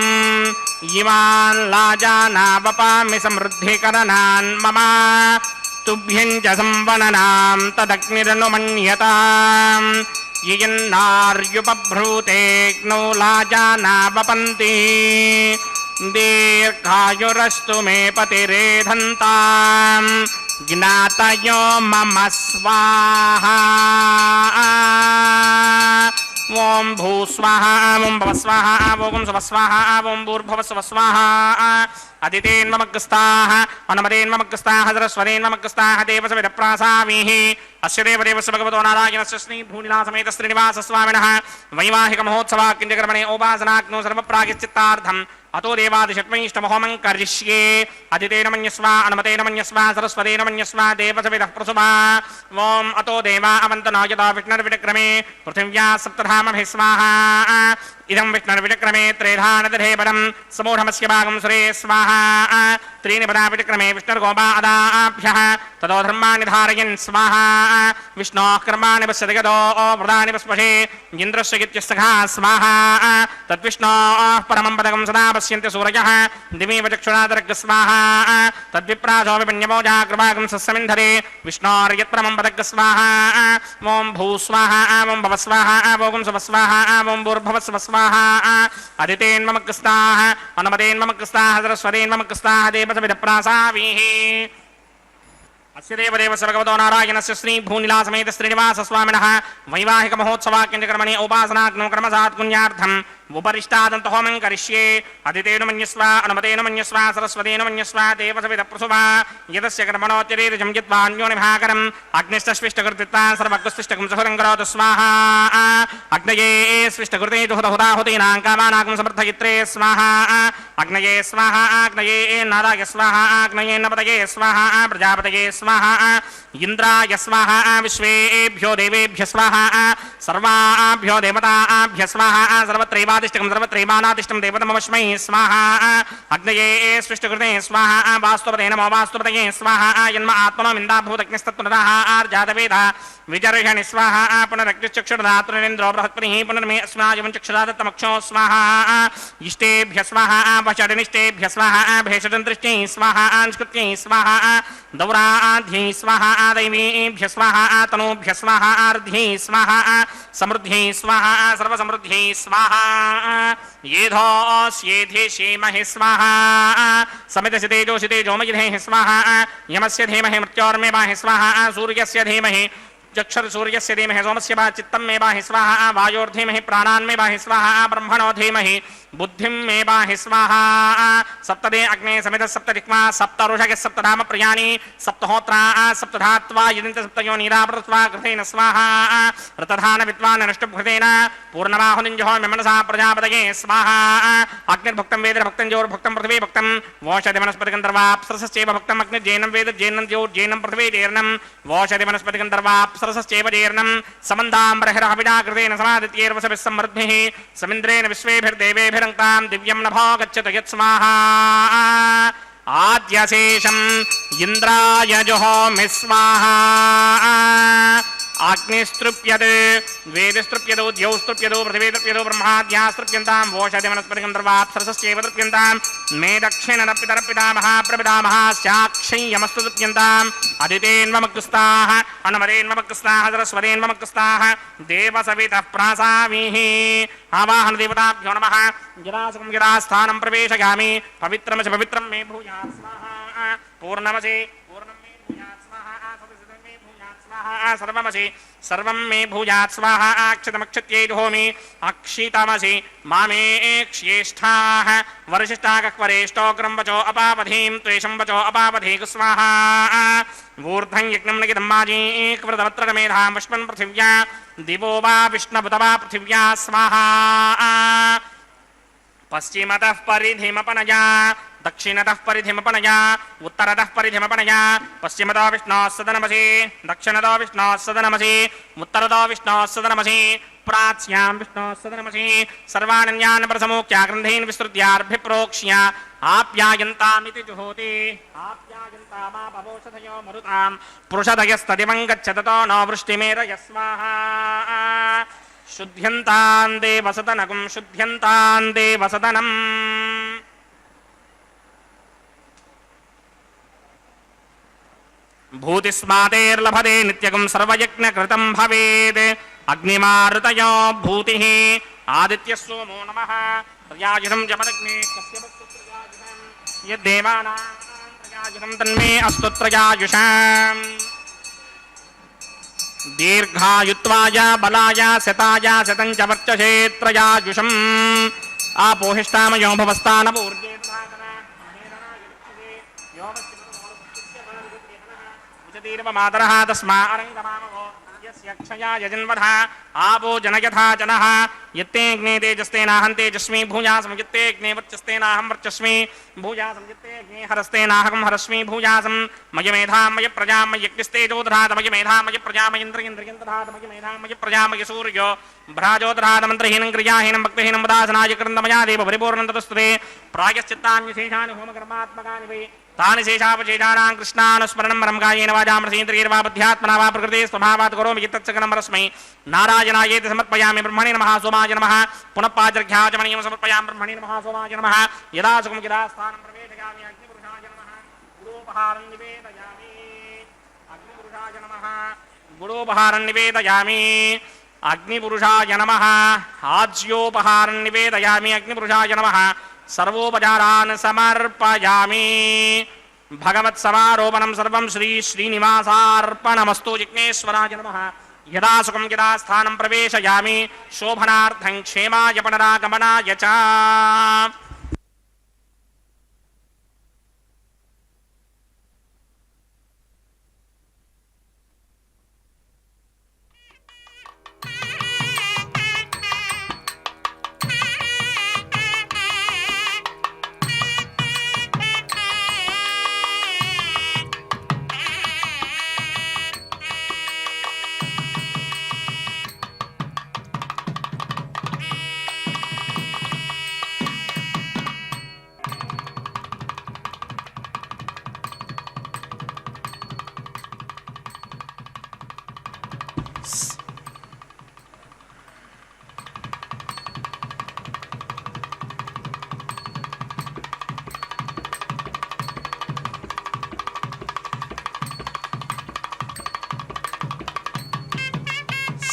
ఇమాన్ లాజానాపపామి సమృద్ధికరణాన్ మమ తుభ్యం చ సంవననాం తదగ్నిరనుమన్యతాం యయన్నార్యుపభ్రూతేక్నౌ లాజానాపపంతి దీర్ఘాయురస్తు మే పతిరేధంతాం జ్ఞాతయో మమ స్వాహా ఓం భూస్వాహ ఓం భవస్వాహ ఓం సువస్వాహ ఓం భూర్భువస్వస్వాహ అదితేన్మమగ్రస్తాః అనుమతేన్మమగ్రస్తాః సరస్వతేన్మమగ్రస్తాః దేవసవిదప్రాసామీః అస్య దేవదేవస్య భగవతో నారాయణస్య శ్రీ భూనిలాసమేత శ్రీనివాసస్వామినః వైవాహిక మహోత్సవాక్కింజకర్మణే ఉపాసనాగ్నో సర్వప్రాయశ్చిత్తార్థం అతో దేవాదిషట్మైష్టమహోమం కరిష్యే అదితేన మన్యస్వ అనుమతేన మన్యస్వ సరస్వతేన మన్యస్వ దేవసవిదః ప్రసుభా ఓం అతో దేవా అవంతనో యదా విష్ణుర్విడక్రమే పృథివ్యా సప్తధామభిः స్వాహా ఇదం విష్ణుర్విడక్రమే త్రేధానదధే పదం సమూఢమస్య భాగం సురే స్వాహా త్రీని పదా విడక్రమే విష్ణుర్గోపాదాభ్యః తదో ధర్మాణి ధారయన్ స్వాహా విష్ణోః కర్మాణి పశ్యతి గదో వ్రతాని పస్పశే ఇంద్రస్య గిత్యస్తఘా స్వాహా తద్విష్ణోః పరమం పదకం సదా పశ్యంతి సూరయః దివీవ చక్షురాదరగ్ స్వాహా తద్విప్రాసో విపణ్యమోజా కృపాగం సస్సమింధరే విష్ణోర్యత్పరమం పదగ్ స్వాహా ఓం భూస్వాహా ఓం భవస్వాహా ఓం సువస్వాహా ఓం భూర్భవస్వస్వాహా అదితేన్మమగ్రస్తాః అనుమతేన్మమగ్రస్తాః సరస్వతేన్మమగ్రస్తాః దేవసవిదప్రాసామీః అస్య దేవదేవస్య భగవతో నారాయణస్య శ్రీ భూనిలాసమేత శ్రీనివాసస్వామినః వైవాహిక మహోత్సవాక్కింజకర్మణే ఉపాసనాగ్నో కర్మసాత్పుణ్యార్థం ఉపరిష్టాదంత హోమం కరిష్యే అదితేన మన్యస్వ అనుమతేన మన్యస్వ సరస్వతేన మన్యస్వ దేవసవిదః ప్రసుభా యదస్య కర్మణోత్యరేజం యద్వాన్యోనిభాకరం అగ్నిష్టస్విష్టకృతిత్వా సర్వగ్స్విష్టకం సుహృదం కరోతు స్వాహా అగ్నయే స్విష్టకృతే దుహుతహుతాహుతీనాం కామానాగం సమర్థయిత్రే స్వాహా అగ్నయే స్వాహా అగ్నయే నారాయ స్వాహా అగ్నయే నపతయే స్వాహా ప్రజాపతయే స్వాహా ఇంద్రాయ స్వాహా విశ్వేభ్యో దేవేభ్య స్వాహా సర్వాభ్యో దేవతాభ్య స్వాహా సర్వత్రైవాదిష్టకం సర్వత్రైవానాదిష్టం దేవతమవస్మై స్వాహా అగ్నయే స్విష్టకృతే స్వాహా వాస్తుపతే నమో వాస్తుపతయే స్వాహా యన్మ ఆత్మనో మిందాభూతగ్నిస్తత్పునః ఆర్జాతవేద విజర్షణి స్వాహా పునరగ్నిశ్చక్షుర్ధాతృనేంద్రో బృహత్పతిః పునర్మే అస్మాజం చక్షురాదత్తమక్షో స్వాహా ఇష్టేభ్య స్వాహా వషడినిష్టేభ్య స్వాహా భేషదంతృష్ట్యై స్వాహా నిష్కృత్యై స్వాహా దౌరాధ్యై స్వాహా దైవీభ్య స్వాహా తనూభ్య స్వాహా ఆర్ధ్యై స్వాహా సమృద్ధ్యై స్వాహా సర్వసమృద్ధ్యై స్వాహా ఏధోస్యేధేషేమహి స్వాహా సమితసితేజోషితేజోమయిధేః స్వాహా యమస్య ధీమహి మృత్యోర్మేవాహి స్వాహా సూర్యస్య ధీమహి చక్షుర్సూర్యస్య ధీమహి సోమస్య చిత్తం మే బాహి స్వాహా వాయోర్ధీమహి ప్రాణాన్ మే బాహి స్వాహా బ్రహ్మణో ధీమహి బుద్ధిం మే బాహి స్వాహా సప్తదే అగ్నే సమిత సప్తదిక్మా సప్తరుషగ సప్తధామ ప్రియాణి సప్తహోత్రా సప్తధాత్వా యదంత సప్తయో నీరావృత్వా కృతేన స్వాహా రతధాన విద్వాన్ నష్టభృతేన పూర్ణమాహునింజహోమి మనసా ప్రజాపతయే స్వాహా అగ్నిర్భుక్తం వేదిర్భుక్తం జోర్భుక్తం పృథివీ భుక్తం ఓషధి వనస్పతి గంధర్వాప్సరసశ్చైవ భుక్తం అగ్నిర్జైనం వేదిర్జైనం జోర్జైనం పృథివీ జీర్ణం ఓషధి వనస్పతి గంధర్వాప్సరసశ్చైవ జీర్ణం సమందాంబరహిరహవిడా కృతేన సమాదిత్యేర్వసభిः సమృద్భిः సమింద్రేణ విశ్వేభిర్దేవేభిరంక్తాం దివ్యం నభో గచ్చతు యత్స్వాహా ఆద్యశేషం ఇంద్రాయ జుహోమి స్వాహా అగ్నిస్తృప్యతే వేదిస్తృప్యదో ద్యౌస్తృప్యదో పృథివీస్తృప్యదో బ్రహ్మాద్యాస్తృప్యంతాం ఓషధి వనస్పతి గంధర్వాప్సరసశ్చైవ తృప్యంతాం మే దక్షిణనపితరపితామహ ప్రపితామహాస్యాక్షయ్యమస్తు తృప్యంతాం అదితేన్మమగ్రస్తాః అనుమతేన్మమగ్రస్తాః సరస్వతేన్మమగ్రస్తాః దేవసవితః ప్రాసామీః ఆవాహన దేవతాభ్యో నమః యదాసుకం యదాస్థానం ప్రవేశయామి పవిత్రమసి పవిత్రం మే భూయాత్ స్వాహా పూర్ణమసి పూర్ణం మే భూయాత్ స్వాహా సదసిదం మే భూయాత్ స్వాహా సర్వమసి సర్వం మే భూయాత్ స్వాహా అక్షతమక్షత్యై జుహోమి అక్షితమసి మామే క్షేష్ఠాః వరిష్ఠాకక్వరేష్టోగ్రం వచో అపావధీం త్వేషం వచో అపావధీకు స్వాహా ఊర్ధ్వం యజ్ఞం నగిదం మాజీకృతవత్ర మేధాం పుష్పన్ పృథివ్యా దివో వా విష్ణుభుత వా పృథివ్యా స్వాహా పశ్చిమతః పరిధిమపనయా దక్షిణతః పరిధిమపనయా ఉత్తరతః పరిధిమపనయా పశ్చిమతో విష్ణోः సదనమసి దక్షిణతో విష్ణోः సదనమసి ఉత్తరతో విష్ణోः సదనమసి प्राच्यां विष्णोः सदनमसि सर्वानन्यान् प्रसमोक्ष्य ग्रन्थेन विस्तृत्यार्भ्य प्रोक्ष्य आप्यायन्तामिति जुहोति आप्यायन्तामापवोषधयो मरुतां पुरुषधयस्तदिवं गच्छ ततो नो वृष्टिमेरयस्वाहा शुद्ध्यन्तां देवसदनगुं शुद्ध्यन्तां देवसदनम् भूतिस्मातेर्लभते नित्यगं सर्वयज्ञकृतं भवेत् अग्निमारुतयो भूतिः आदित्यस्सोमो नमः प्रजायुधं जपदग्ने कस्य वस्तुत्रयायुधं यद्देवानां प्रजायुधं तन्मे अस्तु त्रयायुषाम् दीर्घायुत्वाय बलाय शताय शतं च वर्चसे त्रयायुषम् आपोहिष्टामयो भवस्तानपूर्जे मातरः तस्मा अरङ्गमामो यस्य क्षया यजन्वधः आपो जनयथा जनः यत्ते अग्ने तेजस्तेनाहं तेजस्मि भूयासं यत्ते अग्ने वर्चस्तेनाहं वर्चस्मि भूयासं यत्ते अग्ने हरस्तेनाहं हरस्मि भूयासं मयमेधां मय प्रजां मयज्ञस्तेजोदधात मयमेधां मय प्रजां मयेन्द्रियं दधात मयमेधां मय प्रजां मय सूर्यो भ्राजोदधात मन्त्रहीनं क्रियाहीनं भक्तिहीनं वदासनाय कृन्दमया देव परिपूर्णं ततस्तुते प्रायश्चित्तान्यशेषानि होमकर्मात्मकानि वै तानि शेषापशेषाणां कृष्णानुस्मरणं परं कायेन वाचा मनसेन्द्रियैर्वा बुद्ध्यात्मना वा प्रकृते स्वभावात् करोमि यत्तत्सकलं परस्मै नारायणायेति समर्पयामि ब्रह्मणे नमः सोमाय नमः पुनः पाजर्घ्याचमनीयं समर्पयामि ब्रह्मणे नमः सोमाय नमः यदा सुखं यदा स्थानं प्रवेशयामि अग्निपुरुषाय नमः गुडोपहारं निवेदयामि अग्निपुरुषाय नमः गुडोपहारं निवेदयामि अग्निपुरुषाय नमः आज्योपहारं निवेदयामि अग्निपुरुषाय नमः सर्वोपचारान् समर्पयामि भगवत्समारोपणं सर्वं श्री श्रीनिवासार्पणमस्तु जिज्ञेश्वराय नमः यदा सुखं यदा स्थानं प्रवेशयामि शोभनार्थं क्षेमाय पुनरागमनाय च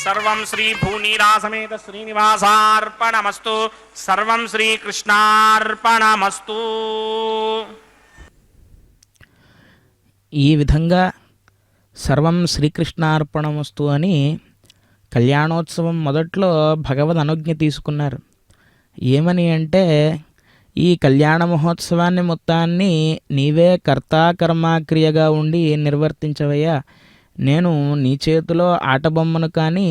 सर्वं श्री भूनीला समेत श्रीनिवासार्पणमस्तु सर्वं శ్రీకృష్ణార్పణమస్తు ఈ విధంగా సర్వం శ్రీకృష్ణార్పణమస్తు అని కళ్యాణోత్సవం మొదట్లో భగవద్ అనుజ్ఞ తీసుకున్నారు. ఏమని అంటే ఈ కళ్యాణ మహోత్సవాన్ని మొత్తాన్ని నీవే కర్తాకర్మాక్రియగా ఉండి నిర్వర్తించవయ్యా, నేను నీ చేతిలో ఆటబొమ్మను కానీ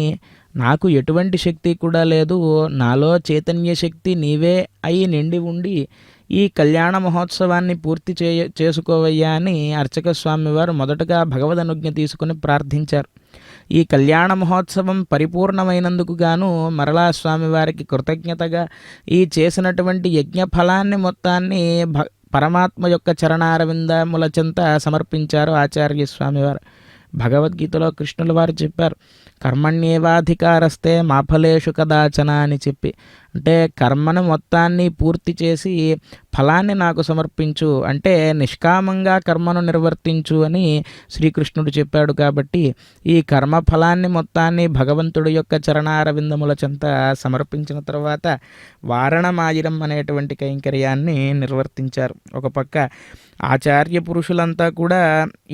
నాకు ఎటువంటి శక్తి కూడా లేదు, నాలో చైతన్య శక్తి నీవే అయి నిండి ఉండి ఈ కళ్యాణ మహోత్సవాన్ని పూర్తి చేసుకోవయ్యా అని అర్చక స్వామి వారు మొదటగా భగవద్ అనుజ్ఞ తీసుకుని ప్రార్థించారు. ఈ కళ్యాణ మహోత్సవం పరిపూర్ణమైనందుకు గాను మరలా స్వామివారికి కృతజ్ఞతగా ఈ చేసినటువంటి యజ్ఞ ఫలాన్ని మొత్తాన్ని పరమాత్మ యొక్క చరణారవిందముల చెంత సమర్పించారు ఆచార్య స్వామివారు. భగవద్గీతలో కృష్ణుల వారు చెప్పారు, కర్మణ్యేవాధికారస్తే మా ఫలేషు కదాచన అని చెప్పి, అంటే కర్మను మొత్తాన్ని పూర్తి చేసి ఫలాన్ని నాకు సమర్పించు, అంటే నిష్కామంగా కర్మను నిర్వర్తించు అని శ్రీకృష్ణుడు చెప్పాడు. కాబట్టి ఈ కర్మ ఫలాన్ని మొత్తాన్ని భగవంతుడి యొక్క చరణారవిందముల చెంత సమర్పించిన తర్వాత వారణమాయిరం అనేటువంటి కైంకర్యాన్ని నిర్వర్తించారు. ఒక పక్క ఆచార్య పురుషులంతా కూడా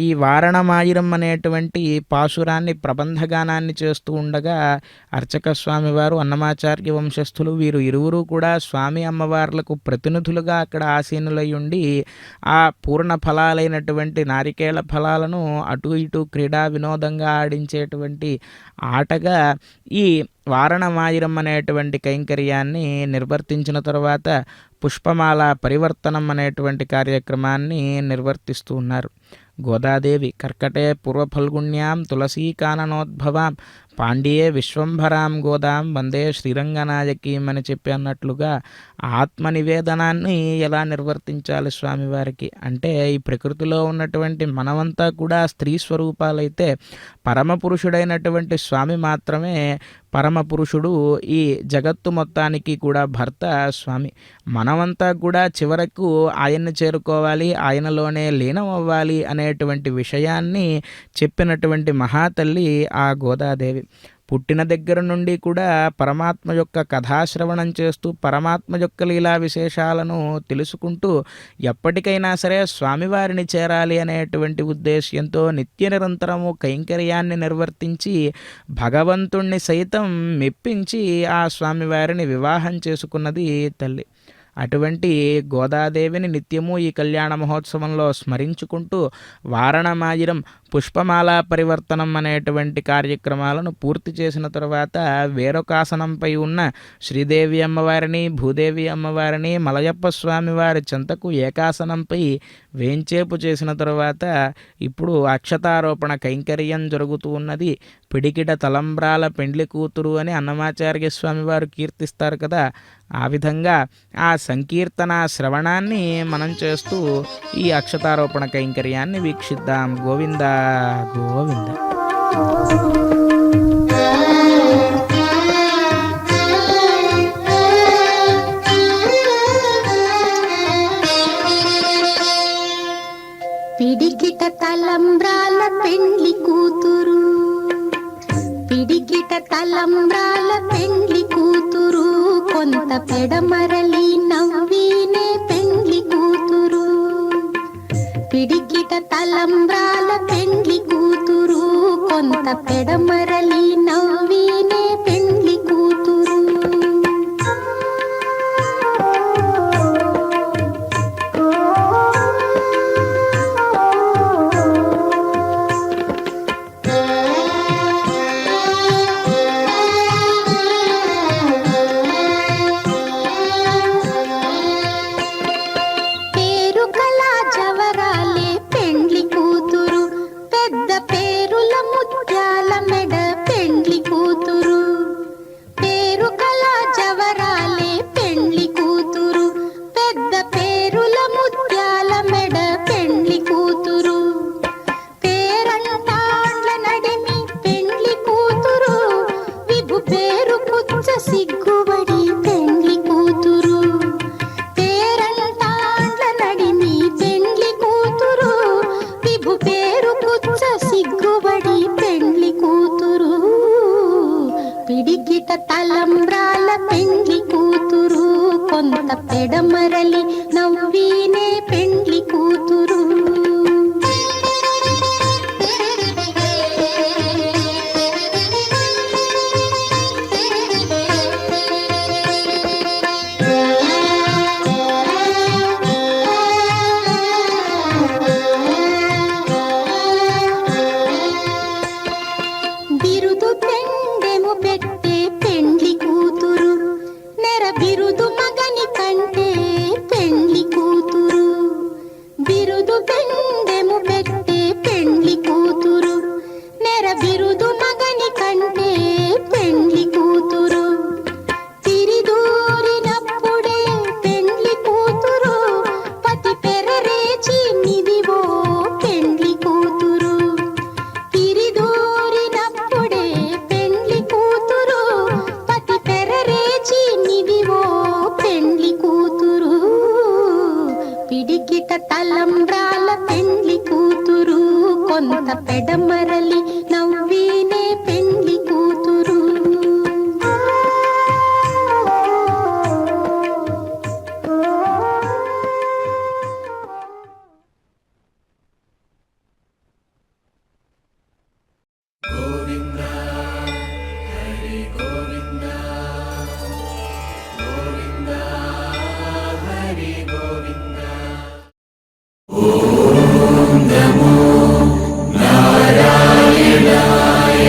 ఈ వారణమాయిరం అనేటువంటి పాశురాన్ని ప్రబంధగానాన్ని చేస్తూ ఉండగా అర్చక స్వామి వారు అన్నమాచార్య వంశస్థులు వీరు ఇరువురు కూడా స్వామి అమ్మవార్లకు ప్రతినిధులుగా అక్కడ ఆసీనులై ఉండి ఆ పూర్ణ ఫలాలైనటువంటి నారికేళ ఫలాలను అటు ఇటు క్రీడా వినోదంగా ఆడించేటువంటి ఆటగా ఈ వారణమాయిరం అనేటువంటి కైంకర్యాన్ని నిర్వర్తించిన తర్వాత పుష్పమాల పరివర్తనం అనేటువంటి కార్యక్రమాన్ని నిర్వర్తిస్తూ ఉన్నారు. గోదాదేవి కర్కటే పూర్వఫల్గుణ్యాం తులసీకాననోద్భవాం పాండ్యే విశ్వంభరాం గోదాం వందే శ్రీరంగనాయకీం అని చెప్పి అన్నట్లుగా ఆత్మ నివేదనాన్ని ఎలా నిర్వర్తించాలి స్వామివారికి అంటే, ఈ ప్రకృతిలో ఉన్నటువంటి మనమంతా కూడా స్త్రీ స్వరూపాలైతే పరమపురుషుడైనటువంటి స్వామి మాత్రమే పరమపురుషుడు, ఈ జగత్తు మొత్తానికి కూడా భర్త స్వామి. మనమంతా కూడా చివరకు ఆయన్ని చేరుకోవాలి, ఆయనలోనే లీనం అవ్వాలి అనేటువంటి విషయాన్ని చెప్పినటువంటి మహాతల్లి ఆ గోదాదేవి. పుట్టిన దగ్గర నుండి కూడా పరమాత్మ యొక్క కథాశ్రవణం చేస్తూ పరమాత్మ యొక్క లీలా విశేషాలను తెలుసుకుంటూ ఎప్పటికైనా సరే స్వామివారిని చేరాలి అనేటువంటి ఉద్దేశ్యంతో నిత్య నిరంతరము కైంకర్యాన్ని నిర్వర్తించి భగవంతుణ్ణి సైతం మెప్పించి ఆ స్వామివారిని వివాహం చేసుకున్నది తల్లి. అటువంటి గోదాదేవిని నిత్యము ఈ కళ్యాణ మహోత్సవంలో స్మరించుకుంటూ వారణమాయిరం పుష్పమాలా పరివర్తనం అనేటువంటి కార్యక్రమాలను పూర్తి చేసిన తర్వాత వేరొక ఆసనంపై ఉన్న శ్రీదేవి అమ్మవారిని, భూదేవి అమ్మవారిని మలయప్ప స్వామి వారి చెంతకు ఏకాసనంపై వేంచేపు చేసిన తర్వాత ఇప్పుడు అక్షతారోపణ కైంకర్యం జరుగుతూ ఉన్నది. పిడికిట తలంబ్రాల పెండ్లి కూతురు అని అన్నమాచార్య స్వామి వారు కీర్తిస్తారు కదా, ఆ విధంగా ఆ సంకీర్తన శ్రవణాన్ని మనం చేస్తూ ఈ అక్షతారోపణ కైంకర్యాన్ని వీక్షిద్దాం. గోవింద గోవింద. పిడికిట తలంబ్రాల పెండ్లి కూతురు, పిడికిట తలంబ్రాల పెండ్లి కూతురు, కొంత పెడమరలి నవ్వినే పెండ్లి కూతురు. పిడికిట తలంబ్రాల పెండ్లి కూతురు, కొంత పెడమరలి నవ్వినే పెండ్లి కూతురు. పిడికిట తలంబ్రాల పెండ్లి కూతురు, కొంత పెడమరలి నవ్వినే పెండ్లి కూతురు. బిరుదు పెండెము పెట్టే పెండ్లి కూతురు, నెర బిరుదు మగని కంటే పెండ్లి కూతురు. బిరుదు పెండెము పెట్టే పెండ్లి కూతురు, నెర బిరుదు మగని కంటే పెండ్లి కూతురు. తిరిదూరినప్పుడే పెండ్లి కూతురు, పతి పెరరేచి నిదివో పెండ్లి కూతురు. తిరిదూరినప్పుడే పెండ్లి కూతురు, పతి పెరరేచి నిదివో పెండ్లి కూతురు. పిడికిట తలంబ్రాల పెండ్లి కూతురు, కొంత పెడమరలి నవ్వినే పెండ్లి కూతురు. నారాయణాయ